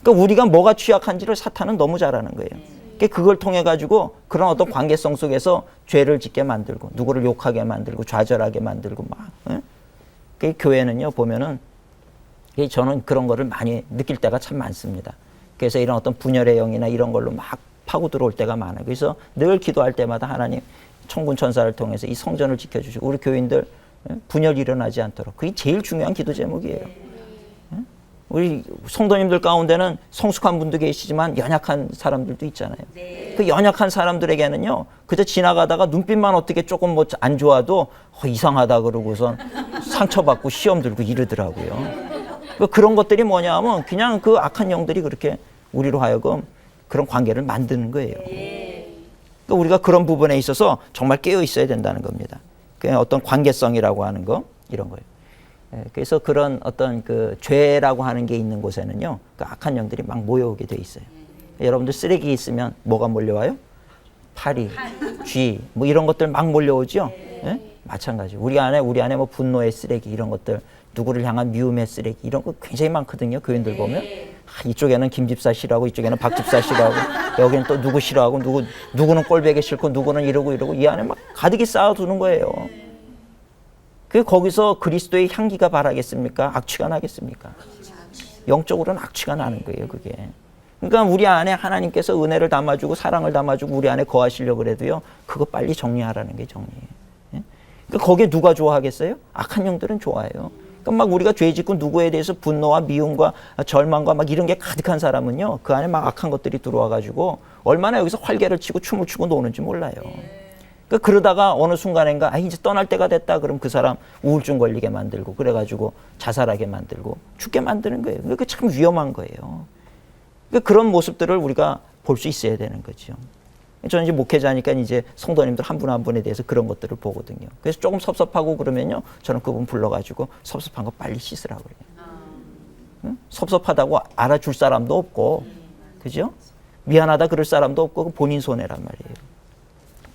그러니까 우리가 뭐가 취약한지를 사탄은 너무 잘 아는 거예요. 그걸 통해 가지고 그런 어떤 관계성 속에서 죄를 짓게 만들고 누구를 욕하게 만들고 좌절하게 만들고 막. 그 교회는요 보면은 저는 그런 거를 많이 느낄 때가 참 많습니다. 그래서 이런 어떤 분열의 영이나 이런 걸로 막 파고 들어올 때가 많아요. 그래서 늘 기도할 때마다 하나님 천군 천사를 통해서 이 성전을 지켜주시고 우리 교인들 분열이 일어나지 않도록 그게 제일 중요한 기도 제목이에요. 우리 성도님들 가운데는 성숙한 분도 계시지만 연약한 사람들도 있잖아요. 그 연약한 사람들에게는요 그저 지나가다가 눈빛만 어떻게 조금 뭐 안 좋아도 이상하다 그러고선 상처받고 시험 들고 이러더라고요. 그런 것들이 뭐냐 하면 그냥 그 악한 영들이 그렇게 우리로 하여금 그런 관계를 만드는 거예요. 그러니까 우리가 그런 부분에 있어서 정말 깨어 있어야 된다는 겁니다. 어떤 관계성이라고 하는 거 이런 거예요. 그래서 그런 어떤 그 죄라고 하는 게 있는 곳에는요, 그 악한 영들이 막 모여오게 돼 있어요. 여러분들 쓰레기 있으면 뭐가 몰려와요? 파리, 쥐, 뭐 이런 것들 막 몰려오죠. 예? 마찬가지. 우리 안에 뭐 분노의 쓰레기 이런 것들, 누구를 향한 미움의 쓰레기 이런 거 굉장히 많거든요. 교인들 보면 이쪽에는 김 집사 싫어하고 이쪽에는 박 집사 싫어하고 여기는 또 누구 싫어하고 누구는 꼴배기 싫고 누구는 이러고 이 안에 막 가득히 쌓아두는 거예요. 그 거기서 그리스도의 향기가 바라겠습니까? 악취가 나겠습니까? 영적으로는 악취가 나는 거예요, 그게. 그러니까 우리 안에 하나님께서 은혜를 담아주고 사랑을 담아주고 우리 안에 거하시려고 그래도요, 그거 빨리 정리하라는 게 정리예요. 예? 그러니까 거기에 누가 좋아하겠어요? 악한 영들은 좋아해요. 그러니까 막 우리가 죄 짓고 누구에 대해서 분노와 미움과 절망과 막 이런 게 가득한 사람은요, 그 안에 막 악한 것들이 들어와가지고 얼마나 여기서 활개를 치고 춤을 추고 노는지 몰라요. 그러다가 어느 순간인가 이제 떠날 때가 됐다 그럼 그 사람 우울증 걸리게 만들고 그래가지고 자살하게 만들고 죽게 만드는 거예요. 그게 참 위험한 거예요. 그런 모습들을 우리가 볼 수 있어야 되는 거죠. 저는 이제 목회자니까 이제 성도님들 한 분 한 분에 대해서 그런 것들을 보거든요. 그래서 조금 섭섭하고 그러면요, 저는 그분 불러가지고 섭섭한 거 빨리 씻으라고 그래요. 응? 섭섭하다고 알아줄 사람도 없고, 그죠? 미안하다 그럴 사람도 없고 본인 손해란 말이에요.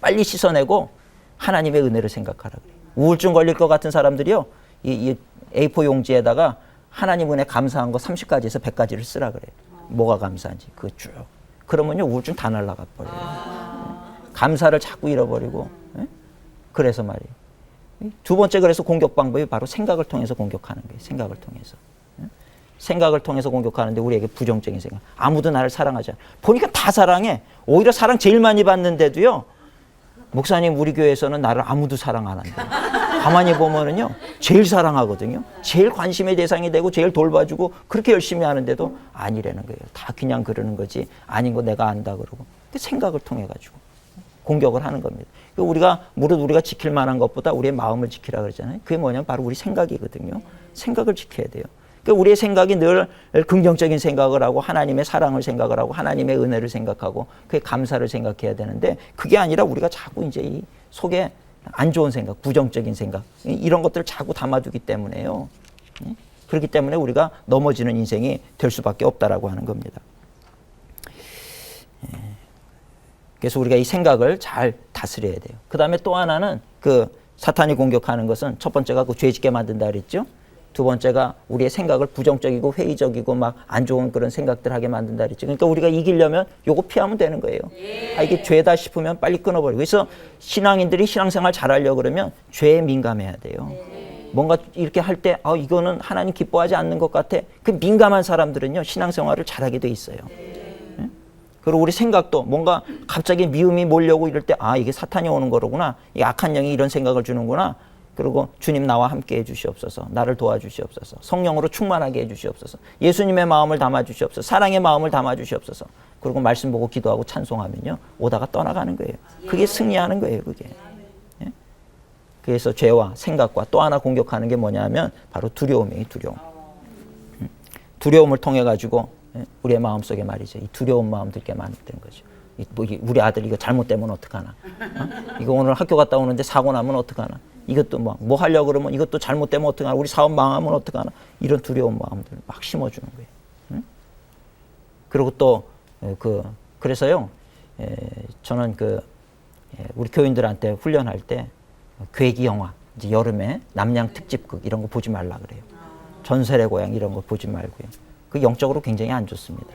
빨리 씻어내고 하나님의 은혜를 생각하라 그래요. 우울증 걸릴 것 같은 사람들이요, 이 A4 용지에다가 하나님 은혜 감사한 거 30가지에서 100가지를 쓰라 그래요. 뭐가 감사한지 그거 쭉. 그러면요 우울증 다 날아가 버려요. 감사를 자꾸 잃어버리고. 그래서 말이에요. 두 번째 그래서 공격 방법이 바로 생각을 통해서 공격하는 거예요. 생각을 통해서. 생각을 통해서 공격하는데 우리에게 부정적인 생각. 아무도 나를 사랑하지 않아. 보니까 다 사랑해. 오히려 사랑 제일 많이 받는데도요, 목사님 우리 교회에서는 나를 아무도 사랑 안 한다. 가만히 보면은요 제일 사랑하거든요. 제일 관심의 대상이 되고 제일 돌봐주고 그렇게 열심히 하는데도 아니라는 거예요. 다 그냥 그러는 거지 아닌 거 내가 안다 그러고. 그 생각을 통해 가지고 공격을 하는 겁니다. 무릇 우리가 지킬 만한 것보다 우리의 마음을 지키라 그러잖아요. 그게 뭐냐면 바로 우리 생각이거든요. 생각을 지켜야 돼요. 우리의 생각이 늘 긍정적인 생각을 하고 하나님의 사랑을 생각을 하고 하나님의 은혜를 생각하고 그의 감사를 생각해야 되는데 그게 아니라 우리가 자꾸 이제 이 속에 안 좋은 생각, 부정적인 생각 이런 것들을 자꾸 담아두기 때문에요. 그렇기 때문에 우리가 넘어지는 인생이 될 수밖에 없다라고 하는 겁니다. 그래서 우리가 이 생각을 잘 다스려야 돼요. 그 다음에 또 하나는 그 사탄이 공격하는 것은 첫 번째가 그 죄 짓게 만든다 그랬죠. 두 번째가 우리의 생각을 부정적이고 회의적이고 막 안 좋은 그런 생각들 하게 만든다 그랬죠. 그러니까 우리가 이기려면 요거 피하면 되는 거예요. 이게 죄다 싶으면 빨리 끊어버리고. 그래서 신앙인들이 신앙생활 잘하려고 그러면 죄에 민감해야 돼요. 뭔가 이렇게 할 때 이거는 하나님 기뻐하지 않는 것 같아. 그 민감한 사람들은요 신앙생활을 잘하게 돼 있어요. 그리고 우리 생각도 뭔가 갑자기 미움이 몰려오고 이럴 때 이게 사탄이 오는 거로구나. 이 악한 영이 이런 생각을 주는구나. 그리고 주님 나와 함께 해주시옵소서. 나를 도와주시옵소서. 성령으로 충만하게 해주시옵소서. 예수님의 마음을 담아주시옵소서. 사랑의 마음을 담아주시옵소서. 그리고 말씀 보고 기도하고 찬송하면요 오다가 떠나가는 거예요. 그게 승리하는 거예요. 그게. 그래서 죄와 생각과 또 하나 공격하는 게 뭐냐면 바로 두려움이에요. 두려움. 두려움을 통해 가지고 우리의 마음속에 말이죠. 이 두려운 마음 들게 만드는 거죠. 우리 아들 이거 잘못되면 어떡하나. 이거 오늘 학교 갔다 오는데 사고 나면 어떡하나. 이것도 뭐 하려고 그러면 이것도 잘못되면 어떡하나. 우리 사업 망하면 어떡하나. 이런 두려운 마음들을 막 심어주는 거예요. 그리고 또 그래서요 저는 우리 교인들한테 훈련할 때 괴기 영화 이제 여름에 남양 특집극 이런 거 보지 말라 그래요. 전설의 고향 이런 거 보지 말고요. 그 영적으로 굉장히 안 좋습니다.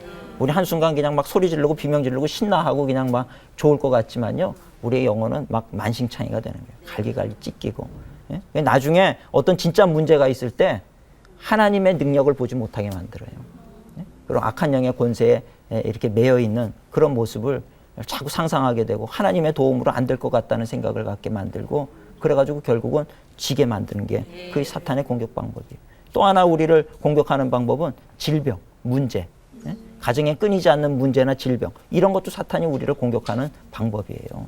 우리 한순간 그냥 막 소리 지르고 비명 지르고 신나하고 그냥 막 좋을 것 같지만요. 우리의 영혼은 막 만신창이가 되는 거예요. 갈기갈기 찢기고. 예? 나중에 어떤 진짜 문제가 있을 때 하나님의 능력을 보지 못하게 만들어요. 예? 그런 악한 영의 권세에 이렇게 매여 있는 그런 모습을 자꾸 상상하게 되고 하나님의 도움으로 안 될 것 같다는 생각을 갖게 만들고 그래가지고 결국은 지게 만드는 게 그게 사탄의 공격 방법이에요. 또 하나 우리를 공격하는 방법은 질병, 문제, 예? 가정에 끊이지 않는 문제나 질병 이런 것도 사탄이 우리를 공격하는 방법이에요.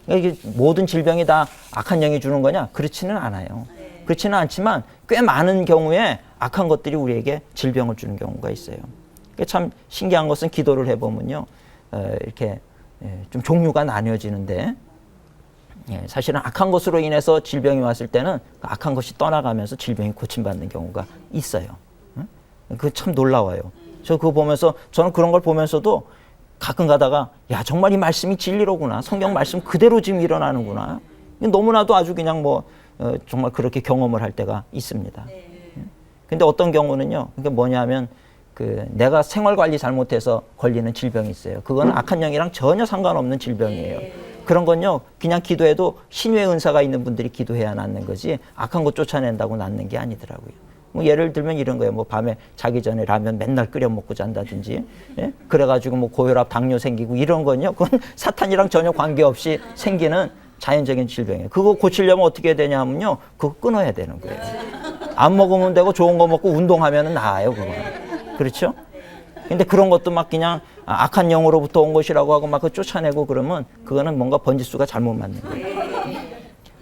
그러니까 이게 모든 질병이 다 악한 영이 주는 거냐? 그렇지는 않아요. 그렇지는 않지만 꽤 많은 경우에 악한 것들이 우리에게 질병을 주는 경우가 있어요. 참 신기한 것은 기도를 해보면요. 이렇게 좀 종류가 나뉘어지는데 사실은 악한 것으로 인해서 질병이 왔을 때는 그 악한 것이 떠나가면서 질병이 고침받는 경우가 있어요. 그거 참 놀라워요. 저 그거 보면서 저는 그런 걸 보면서도 가끔 가다가 야 정말 이 말씀이 진리로구나. 성경 말씀 그대로 지금 일어나는구나. 너무나도 아주 그냥 뭐 정말 그렇게 경험을 할 때가 있습니다. 근데 어떤 경우는요. 그게 뭐냐면 그 내가 생활 관리 잘못해서 걸리는 질병이 있어요. 그건 악한 영이랑 전혀 상관없는 질병이에요. 그런 건요. 그냥 기도해도 신유의 은사가 있는 분들이 기도해야 낫는 거지 악한 거 쫓아낸다고 낫는 게 아니더라고요. 뭐 예를 들면 이런 거예요. 뭐 밤에 자기 전에 라면 맨날 끓여 먹고 잔다든지, 예? 그래가지고 뭐 고혈압, 당뇨 생기고 이런 건요. 그건 사탄이랑 전혀 관계없이 생기는 자연적인 질병이에요. 그거 고치려면 어떻게 해야 되냐면요. 그거 끊어야 되는 거예요. 안 먹으면 되고 좋은 거 먹고 운동하면 나아요. 그거는. 그렇죠? 근데 그런 것도 막 그냥 악한 영으로부터 온 것이라고 하고 막 그 쫓아내고 그러면 그거는 뭔가 번지수가 잘못 맞는 거예요.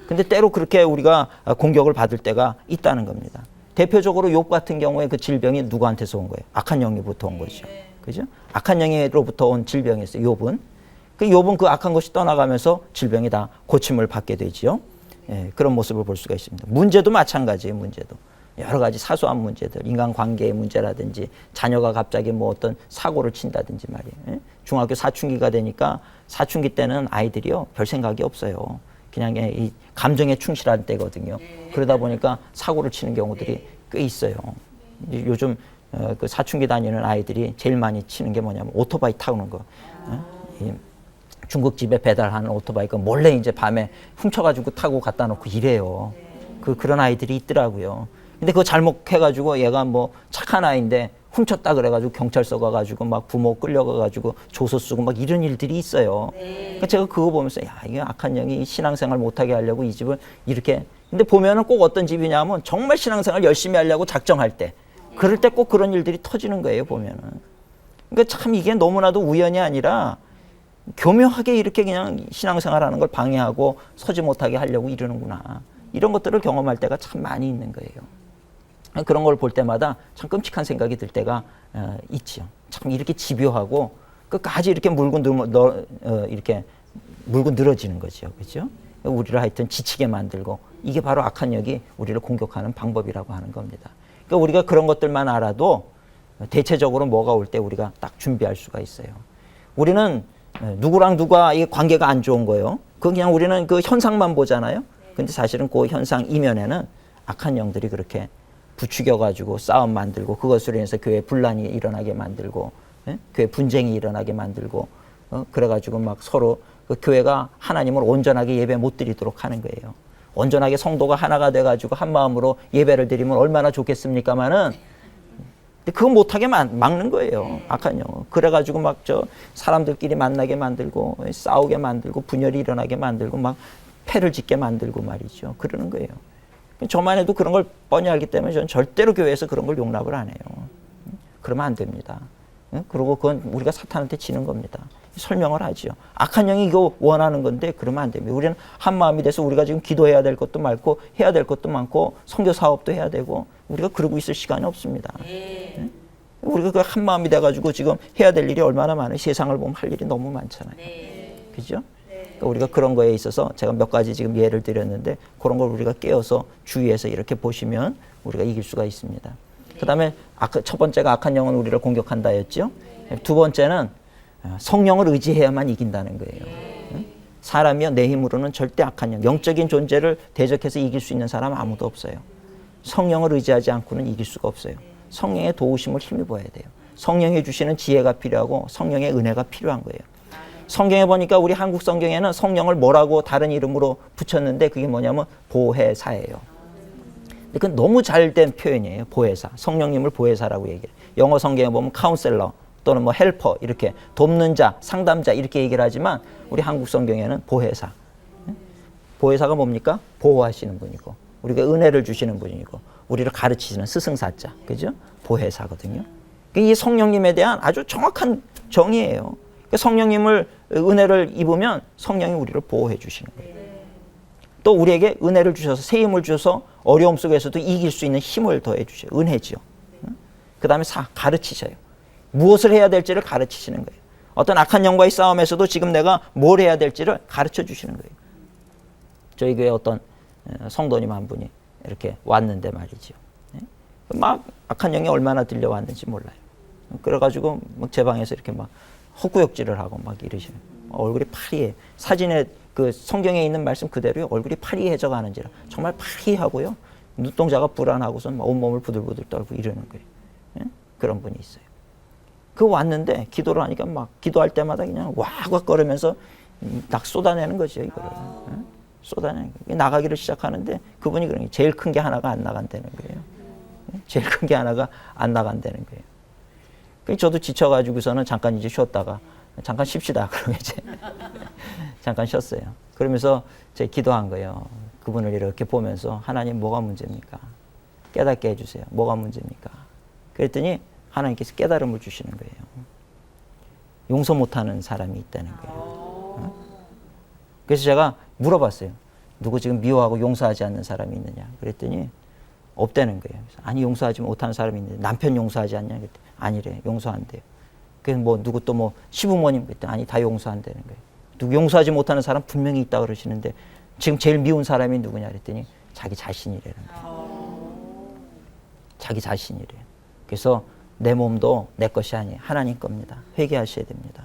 근데 때로 그렇게 우리가 공격을 받을 때가 있다는 겁니다. 대표적으로 욥 같은 경우에 그 질병이 누구한테서 온 거예요? 악한 영으로부터 온 거죠. 그죠? 악한 영으로부터 온 질병이었어요. 욥은. 그 욥은 그 악한 것이 떠나가면서 질병이 다 고침을 받게 되지요. 예, 그런 모습을 볼 수가 있습니다. 문제도 마찬가지예요. 문제도. 여러 가지 사소한 문제들, 인간관계의 문제라든지 자녀가 갑자기 뭐 어떤 사고를 친다든지 말이에요. 예? 중학교 사춘기가 되니까 사춘기 때는 아이들이요. 별 생각이 없어요. 그냥 이 감정에 충실한 때거든요. 그러다 보니까 사고를 치는 경우들이 꽤 있어요. 요즘 그 사춘기 다니는 아이들이 제일 많이 치는 게 뭐냐면 오토바이 타는 거. 이 중국집에 배달하는 오토바이가 몰래 이제 밤에 훔쳐가지고 타고 갖다 놓고 이래요. 그런 아이들이 있더라고요. 근데 그거 잘못해가지고 얘가 뭐 착한 아이인데 훔쳤다 그래가지고 경찰서 가가지고 막 부모 끌려가가지고 조서 쓰고 막 이런 일들이 있어요. 그러니까 제가 그거 보면서 야 이게 악한 영이 신앙생활 못하게 하려고 이 집을 이렇게. 근데 보면은 꼭 어떤 집이냐면 정말 신앙생활 열심히 하려고 작정할 때 그럴 때 꼭 그런 일들이 터지는 거예요 보면은. 그러니까 참 이게 너무나도 우연이 아니라 교묘하게 이렇게 그냥 신앙생활하는 걸 방해하고 서지 못하게 하려고 이러는구나. 이런 것들을 경험할 때가 참 많이 있는 거예요. 그런 걸 볼 때마다 참 끔찍한 생각이 들 때가 있죠. 참 이렇게 집요하고 끝까지 이렇게 이렇게 물고 늘어지는 거죠. 그렇죠? 우리를 하여튼 지치게 만들고 이게 바로 악한 영이 우리를 공격하는 방법이라고 하는 겁니다. 그러니까 우리가 그런 것들만 알아도 대체적으로 뭐가 올 때 우리가 딱 준비할 수가 있어요. 우리는 누구랑 누가 이 관계가 안 좋은 거예요. 그냥 우리는 그 현상만 보잖아요. 근데 사실은 그 현상 이면에는 악한 영들이 그렇게 부추겨가지고 싸움 만들고 그것으로 인해서 교회 분란이 일어나게 만들고 교회 분쟁이 일어나게 만들고 그래가지고 막 서로 그 교회가 하나님을 온전하게 예배 못 드리도록 하는 거예요. 온전하게 성도가 하나가 돼가지고 한 마음으로 예배를 드리면 얼마나 좋겠습니까마는 그거 못하게 막는 거예요. 악한 영. 그래가지고 막 사람들끼리 만나게 만들고 싸우게 만들고 분열이 일어나게 만들고 막 패를 짓게 만들고 말이죠. 그러는 거예요. 저만 해도 그런 걸 뻔히 알기 때문에 저는 절대로 교회에서 그런 걸 용납을 안 해요. 그러면 안 됩니다. 그리고 그건 우리가 사탄한테 지는 겁니다. 설명을 하죠. 악한 영이 이거 원하는 건데 그러면 안 됩니다. 우리는 한 마음이 돼서 우리가 지금 기도해야 될 것도 많고 해야 될 것도 많고 선교 사업도 해야 되고 우리가 그러고 있을 시간이 없습니다. 우리가 그 한 마음이 돼가지고 지금 해야 될 일이 얼마나 많아요. 세상을 보면 할 일이 너무 많잖아요. 그죠? 그러니까 우리가 그런 거에 있어서 제가 몇 가지 지금 예를 드렸는데 그런 걸 우리가 깨어서 주의해서 이렇게 보시면 우리가 이길 수가 있습니다. 그 다음에 첫 번째가 악한 영은 우리를 공격한다 했죠. 두 번째는 성령을 의지해야만 이긴다는 거예요. 사람이요 내 힘으로는 절대 악한 영적인 존재를 대적해서 이길 수 있는 사람 아무도 없어요. 성령을 의지하지 않고는 이길 수가 없어요. 성령의 도우심을 힘입어야 돼요. 성령이 주시는 지혜가 필요하고 성령의 은혜가 필요한 거예요. 성경에 보니까 우리 한국 성경에는 성령을 뭐라고 다른 이름으로 붙였는데 그게 뭐냐면 보혜사예요. 그건 너무 잘된 표현이에요. 보혜사. 성령님을 보혜사라고 얘기해요. 영어 성경에 보면 카운셀러 또는 뭐 헬퍼 이렇게 돕는 자, 상담자 이렇게 얘기를 하지만 우리 한국 성경에는 보혜사. 보혜사가 뭡니까? 보호하시는 분이고 우리가 은혜를 주시는 분이고 우리를 가르치시는 스승사자. 그죠? 보혜사거든요. 이 성령님에 대한 아주 정확한 정의예요. 성령님을 은혜를 입으면 성령이 우리를 보호해 주시는 거예요. 또 우리에게 은혜를 주셔서 새 힘을 주셔서 어려움 속에서도 이길 수 있는 힘을 더해 주셔요. 은혜지요. 그 다음에 가르치셔요. 무엇을 해야 될지를 가르치시는 거예요. 어떤 악한 영과의 싸움에서도 지금 내가 뭘 해야 될지를 가르쳐 주시는 거예요. 저희 교회 어떤 성도님 한 분이 이렇게 왔는데 말이죠. 막 악한 영이 얼마나 들려왔는지 몰라요. 그래가지고 막 제 방에서 이렇게 막 헛구역질을 하고 막 이러시는 얼굴이 파리해. 사진에 그 성경에 있는 말씀 그대로 얼굴이 파리해져 가는지라 정말 파리하고요. 눈동자가 불안하고선 온몸을 부들부들 떨고 이러는 거예요. 예? 그런 분이 있어요. 그 왔는데 기도를 하니까 막 기도할 때마다 그냥 와과 거리면서 막 쏟아내는 거죠. 이거를. 예? 쏟아내는 거예요. 나가기를 시작하는데 그분이 그런 게 제일 큰 게 하나가 안 나간다는 거예요. 예? 제일 큰 게 하나가 안 나간다는 거예요. 저도 지쳐가지고서는 잠깐 이제 쉬었다가 잠깐 쉽시다. 그러고 이제 잠깐 쉬었어요. 그러면서 제가 기도한 거예요. 그분을 이렇게 보면서 하나님 뭐가 문제입니까? 깨닫게 해주세요. 뭐가 문제입니까? 그랬더니 하나님께서 깨달음을 주시는 거예요. 용서 못하는 사람이 있다는 거예요. 그래서 제가 물어봤어요. 누구 지금 미워하고 용서하지 않는 사람이 있느냐? 그랬더니 없다는 거예요. 그래서 아니 용서하지 못하는 사람이 있는데 남편 용서하지 않냐? 그랬더니 아니래. 용서한대요. 그래서 뭐 누구 또 뭐 시부모님 그랬더니 아니 다 용서한다는 거예요. 누구 용서하지 못하는 사람 분명히 있다 그러시는데 지금 제일 미운 사람이 누구냐 그랬더니 자기 자신이라는 거예요. 자기 자신이래요. 그래서 내 몸도 내 것이 아니에요. 하나님 겁니다. 회개하셔야 됩니다.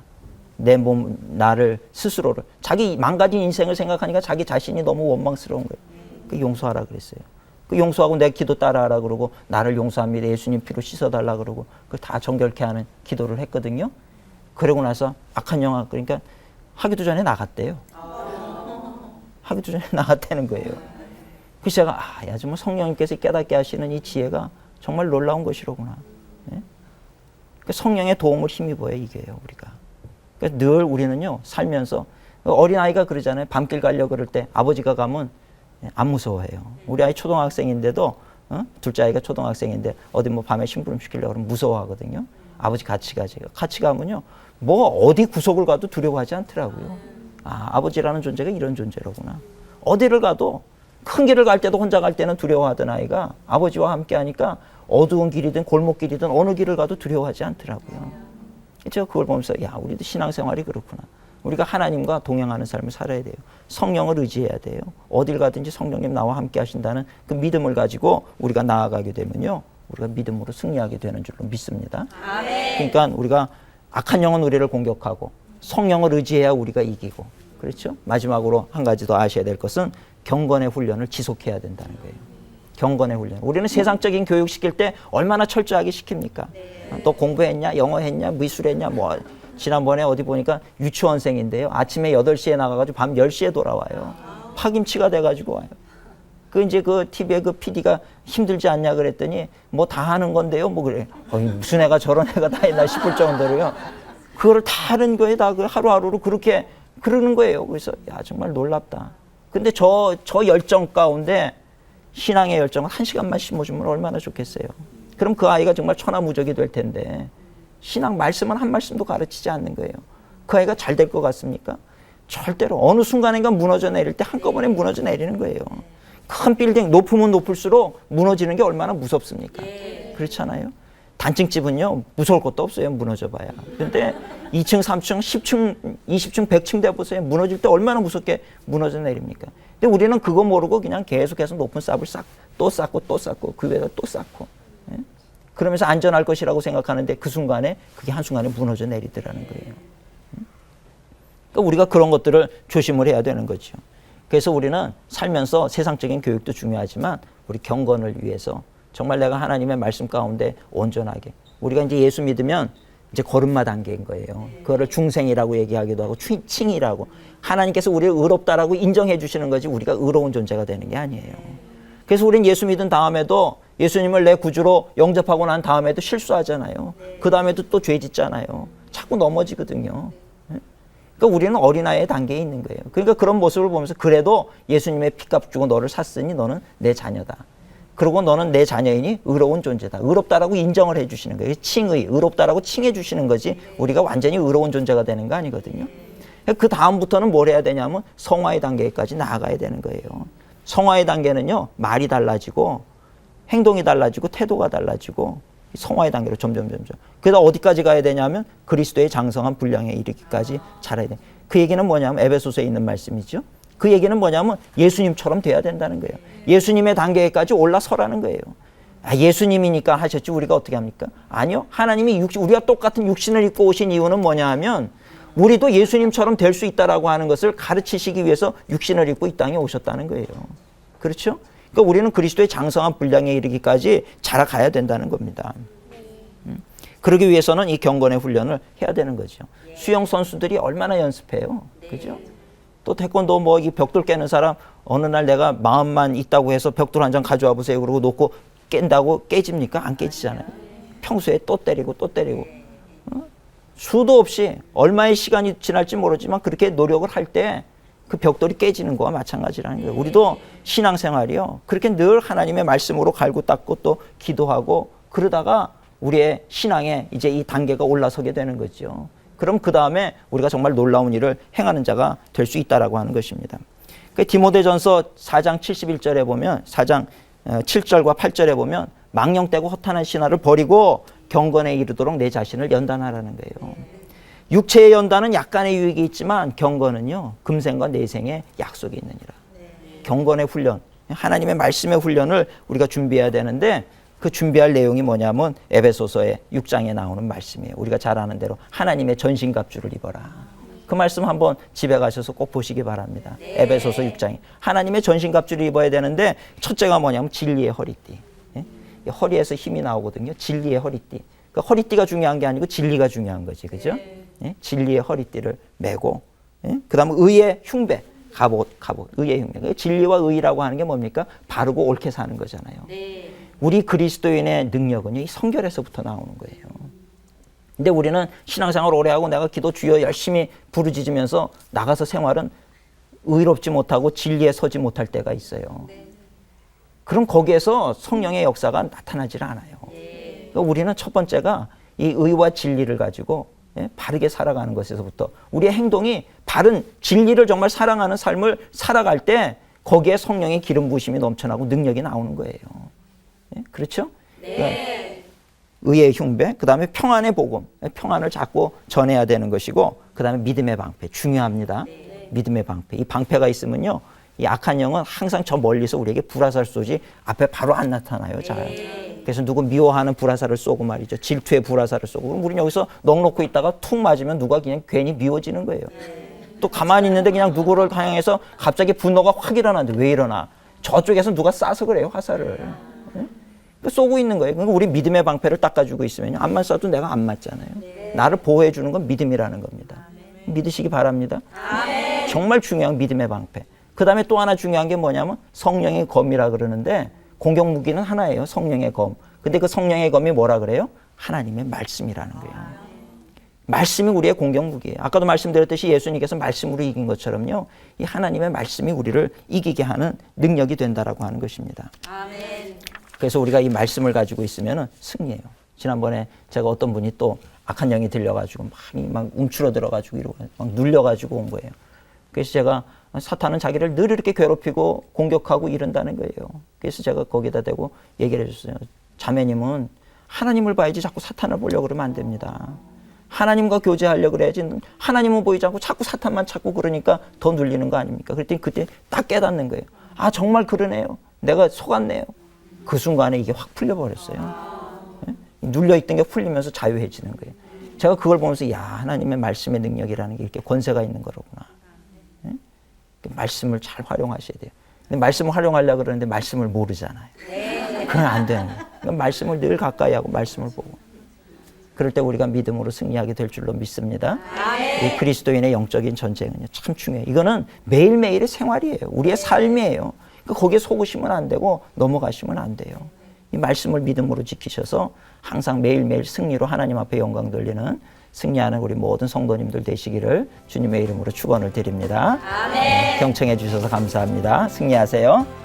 내 몸, 나를 스스로를 자기 망가진 인생을 생각하니까 자기 자신이 너무 원망스러운 거예요. 그 용서하라 그랬어요. 그 용서하고 내 기도 따라하라 그러고 나를 용서합니다. 예수님 피로 씻어달라 그러고 그걸 다 정결케 하는 기도를 했거든요. 그러고 나서 악한 영화 그러니까 하기도 전에 나갔대요. 하기도 전에 나갔다는 거예요. 그래서 제가 야 정말 성령님께서 깨닫게 하시는 이 지혜가 정말 놀라운 것이로구나. 네? 성령의 도움을 힘입어야 이겨요 우리가. 그래서 늘 우리는요 살면서 어린아이가 그러잖아요. 밤길 가려고 그럴 때 아버지가 가면 안 무서워해요. 우리 아이 초등학생인데도 둘째 아이가 초등학생인데 어디 뭐 밤에 심부름 시키려고 그러면 무서워하거든요. 아버지 같이 가지. 같이 가면요 뭐 어디 구석을 가도 두려워하지 않더라고요. 아버지라는 존재가 이런 존재로구나. 어디를 가도 큰 길을 갈 때도 혼자 갈 때는 두려워하던 아이가 아버지와 함께 하니까 어두운 길이든 골목길이든 어느 길을 가도 두려워하지 않더라고요. 제가 그걸 보면서 야 우리도 신앙생활이 그렇구나. 우리가 하나님과 동행하는 삶을 살아야 돼요. 성령을 의지해야 돼요. 어딜 가든지 성령님 나와 함께 하신다는 그 믿음을 가지고 우리가 나아가게 되면요. 우리가 믿음으로 승리하게 되는 줄로 믿습니다. 아멘. 그러니까 우리가 악한 영은 우리를 공격하고 성령을 의지해야 우리가 이기고 그렇죠? 마지막으로 한 가지 더 아셔야 될 것은 경건의 훈련을 지속해야 된다는 거예요. 경건의 훈련. 우리는 세상적인 교육 시킬 때 얼마나 철저하게 시킵니까? 또 공부했냐, 영어 했냐, 미술했냐, 뭐 지난번에 어디 보니까 유치원생인데요. 아침에 8시에 나가가지고 밤 10시에 돌아와요. 파김치가 돼가지고 와요. 그 이제 그 TV에 그 PD가 힘들지 않냐 그랬더니 뭐 다 하는 건데요. 뭐 그래. 무슨 애가 저런 애가 다 있나 싶을 정도로요. 그거를 다 하는 거에 다 그 하루하루로 그렇게 그러는 거예요. 그래서 야 정말 놀랍다. 근데 저 열정 가운데 신앙의 열정을 1시간만 심어주면 얼마나 좋겠어요. 그럼 그 아이가 정말 천하무적이 될 텐데 신앙 말씀은 한 말씀도 가르치지 않는 거예요. 그 아이가 잘 될 것 같습니까? 절대로 어느 순간인가 무너져 내릴 때 한꺼번에 무너져 내리는 거예요. 큰 빌딩 높으면 높을수록 무너지는 게 얼마나 무섭습니까? 그렇잖아요. 단층집은요 무서울 것도 없어요. 무너져 봐야. 그런데 2층, 3층, 10층, 20층, 100층 돼보세요. 무너질 때 얼마나 무섭게 무너져 내립니까? 근데 우리는 그거 모르고 그냥 계속해서 높은 삽을 또 쌓고 또 쌓고 그 위에다 또 쌓고 예? 그러면서 안전할 것이라고 생각하는데 그 순간에 그게 한순간에 무너져 내리더라는 거예요. 그러니까 우리가 그런 것들을 조심을 해야 되는 거죠. 그래서 우리는 살면서 세상적인 교육도 중요하지만 우리 경건을 위해서 정말 내가 하나님의 말씀 가운데 온전하게 우리가 이제 예수 믿으면 이제 걸음마 단계인 거예요. 그거를 중생이라고 얘기하기도 하고 칭이라고. 하나님께서 우리를 의롭다라고 인정해 주시는 거지 우리가 의로운 존재가 되는 게 아니에요. 그래서 우리는 예수 믿은 다음에도 예수님을 내 구주로 영접하고 난 다음에도 실수하잖아요. 그 다음에도 또 죄 짓잖아요. 자꾸 넘어지거든요. 그러니까 우리는 어린아이의 단계에 있는 거예요. 그러니까 그런 모습을 보면서 그래도 예수님의 피값 주고 너를 샀으니 너는 내 자녀다. 그리고 너는 내 자녀이니 의로운 존재다. 의롭다라고 인정을 해 주시는 거예요. 칭의, 의롭다라고 칭해 주시는 거지 우리가 완전히 의로운 존재가 되는 거 아니거든요. 그 다음부터는 뭘 해야 되냐면 성화의 단계까지 나아가야 되는 거예요. 성화의 단계는요, 말이 달라지고 행동이 달라지고 태도가 달라지고 성화의 단계로 점점. 그래서 어디까지 가야 되냐면 그리스도의 장성한 분량에 이르기까지 자라야 돼. 그 얘기는 뭐냐면 에베소서에 있는 말씀이죠. 그 얘기는 뭐냐면 예수님처럼 돼야 된다는 거예요. 예수님의 단계까지 올라서라는 거예요. 아, 예수님이니까 하셨지 우리가 어떻게 합니까? 아니요. 하나님이 우리가 똑같은 육신을 입고 오신 이유는 뭐냐 하면 우리도 예수님처럼 될 수 있다라고 하는 것을 가르치시기 위해서 육신을 입고 이 땅에 오셨다는 거예요. 그렇죠? 그러니까 우리는 그리스도의 장성한 분량에 이르기까지 자라가야 된다는 겁니다. 그러기 위해서는 이 경건의 훈련을 해야 되는 거죠. 수영 선수들이 얼마나 연습해요. 그죠? 또 태권도 뭐 이 벽돌 깨는 사람 어느 날 내가 마음만 있다고 해서 벽돌 한 장 가져와 보세요. 그러고 놓고 깬다고 깨집니까? 안 깨지잖아요. 평소에 또 때리고 또 때리고. 수도 없이 얼마의 시간이 지날지 모르지만 그렇게 노력을 할 때 그 벽돌이 깨지는 거와 마찬가지라는 거예요. 우리도 신앙생활이요. 그렇게 늘 하나님의 말씀으로 갈고 닦고 또 기도하고 그러다가 우리의 신앙에 이제 이 단계가 올라서게 되는 거죠. 그럼 그 다음에 우리가 정말 놀라운 일을 행하는 자가 될 수 있다라고 하는 것입니다. 그 디모데전서 4장 71절에 보면 4장 7절과 8절에 보면 망령되고 허탄한 신화를 버리고 경건에 이르도록 내 자신을 연단하라는 거예요. 육체의 연단은 약간의 유익이 있지만 경건은요 금생과 내생의 약속이 있느니라. 경건의 훈련, 하나님의 말씀의 훈련을 우리가 준비해야 되는데 그 준비할 내용이 뭐냐면 에베소서의 6장에 나오는 말씀이에요. 우리가 잘 아는 대로 하나님의 전신갑주를 입어라. 그 말씀 한번 집에 가셔서 꼭 보시기 바랍니다. 에베소서 6장에 하나님의 전신갑주를 입어야 되는데 첫째가 뭐냐면 진리의 허리띠. 허리에서 힘이 나오거든요. 진리의 허리띠. 그러니까 허리띠가 중요한 게 아니고 진리가 중요한 거지. 그죠? 진리의 허리띠를 메고 그 다음에 의의 흉배. 갑옷, 의의 흉배. 진리와 의라고 하는 게 뭡니까? 바르고 옳게 사는 거잖아요. 우리 그리스도인의 능력은요, 이 성결에서부터 나오는 거예요. 근데 우리는 신앙생활 오래 하고 내가 기도 주여 열심히 부르짖으면서 나가서 생활은 의롭지 못하고 진리에 서지 못할 때가 있어요. 그럼 거기에서 성령의 역사가 나타나질 않아요. 그러니까 우리는 첫 번째가 이 의와 진리를 가지고 바르게 살아가는 것에서부터 우리의 행동이 바른 진리를 정말 사랑하는 삶을 살아갈 때 거기에 성령의 기름 부으심이 넘쳐나고 능력이 나오는 거예요. 그렇죠? 네. 의의 흉배, 그 다음에 평안의 복음, 평안을 자꾸 전해야 되는 것이고 그 다음에 믿음의 방패, 중요합니다. 믿음의 방패. 이 방패가 있으면요 이 악한 영은 항상 저 멀리서 우리에게 불화살 쏘지 앞에 바로 안 나타나요. 잘. 그래서 누구 미워하는 불화살을 쏘고 말이죠. 질투의 불화살을 쏘고. 그럼 우리는 여기서 넋 놓고 있다가 툭 맞으면 누가 그냥 괜히 미워지는 거예요. 또 가만히 있는데 그냥 누구를 향해서 갑자기 분노가 확 일어나는데 왜 일어나? 저쪽에서 누가 쏴서 그래요, 화살을. 쏘고 있는 거예요. 그러니까 우리 믿음의 방패를 닦아주고 있으면 안만 쏴도 내가 안 맞잖아요. 나를 보호해 주는 건 믿음이라는 겁니다. 믿으시기 바랍니다. 정말 중요한 믿음의 방패. 그 다음에 또 하나 중요한 게 뭐냐면 성령의 검이라 그러는데 공격 무기는 하나예요. 성령의 검. 근데 그 성령의 검이 뭐라 그래요? 하나님의 말씀이라는 거예요. 말씀이 우리의 공격 무기예요. 아까도 말씀드렸듯이 예수님께서 말씀으로 이긴 것처럼요. 이 하나님의 말씀이 우리를 이기게 하는 능력이 된다라고 하는 것입니다. 아멘. 그래서 우리가 이 말씀을 가지고 있으면 승리해요. 지난번에 제가 어떤 분이 또 악한 영이 들려가지고 막 움츠러 들어가지고 이러고 막 눌려가지고 온 거예요. 그래서 제가 사탄은 자기를 늘 이렇게 괴롭히고 공격하고 이런다는 거예요. 그래서 제가 거기다 대고 얘기를 해줬어요. 자매님은 하나님을 봐야지 자꾸 사탄을 보려고 그러면 안 됩니다. 하나님과 교제하려고 그래야지 하나님은 보이지 않고 자꾸 사탄만 찾고 그러니까 더 눌리는 거 아닙니까? 그랬더니 그때 딱 깨닫는 거예요. 아 정말 그러네요. 내가 속았네요. 그 순간에 이게 확 풀려버렸어요. 눌려있던 게 풀리면서 자유해지는 거예요. 제가 그걸 보면서 야 하나님의 말씀의 능력이라는 게 이렇게 권세가 있는 거로구나. 말씀을 잘 활용하셔야 돼요. 근데 말씀을 활용하려고 그러는데 말씀을 모르잖아요. 그건 안 되는 거예요. 그러니까 말씀을 늘 가까이 하고 말씀을 보고. 그럴 때 우리가 믿음으로 승리하게 될 줄로 믿습니다. 이 그리스도인의 영적인 전쟁은요, 참 중요해요. 이거는 매일매일의 생활이에요. 우리의 삶이에요. 그러니까 거기에 속으시면 안 되고 넘어가시면 안 돼요. 이 말씀을 믿음으로 지키셔서 항상 매일매일 승리로 하나님 앞에 영광 돌리는 승리하는 우리 모든 성도님들 되시기를 주님의 이름으로 축원을 드립니다. 경청해 주셔서 감사합니다. 승리하세요.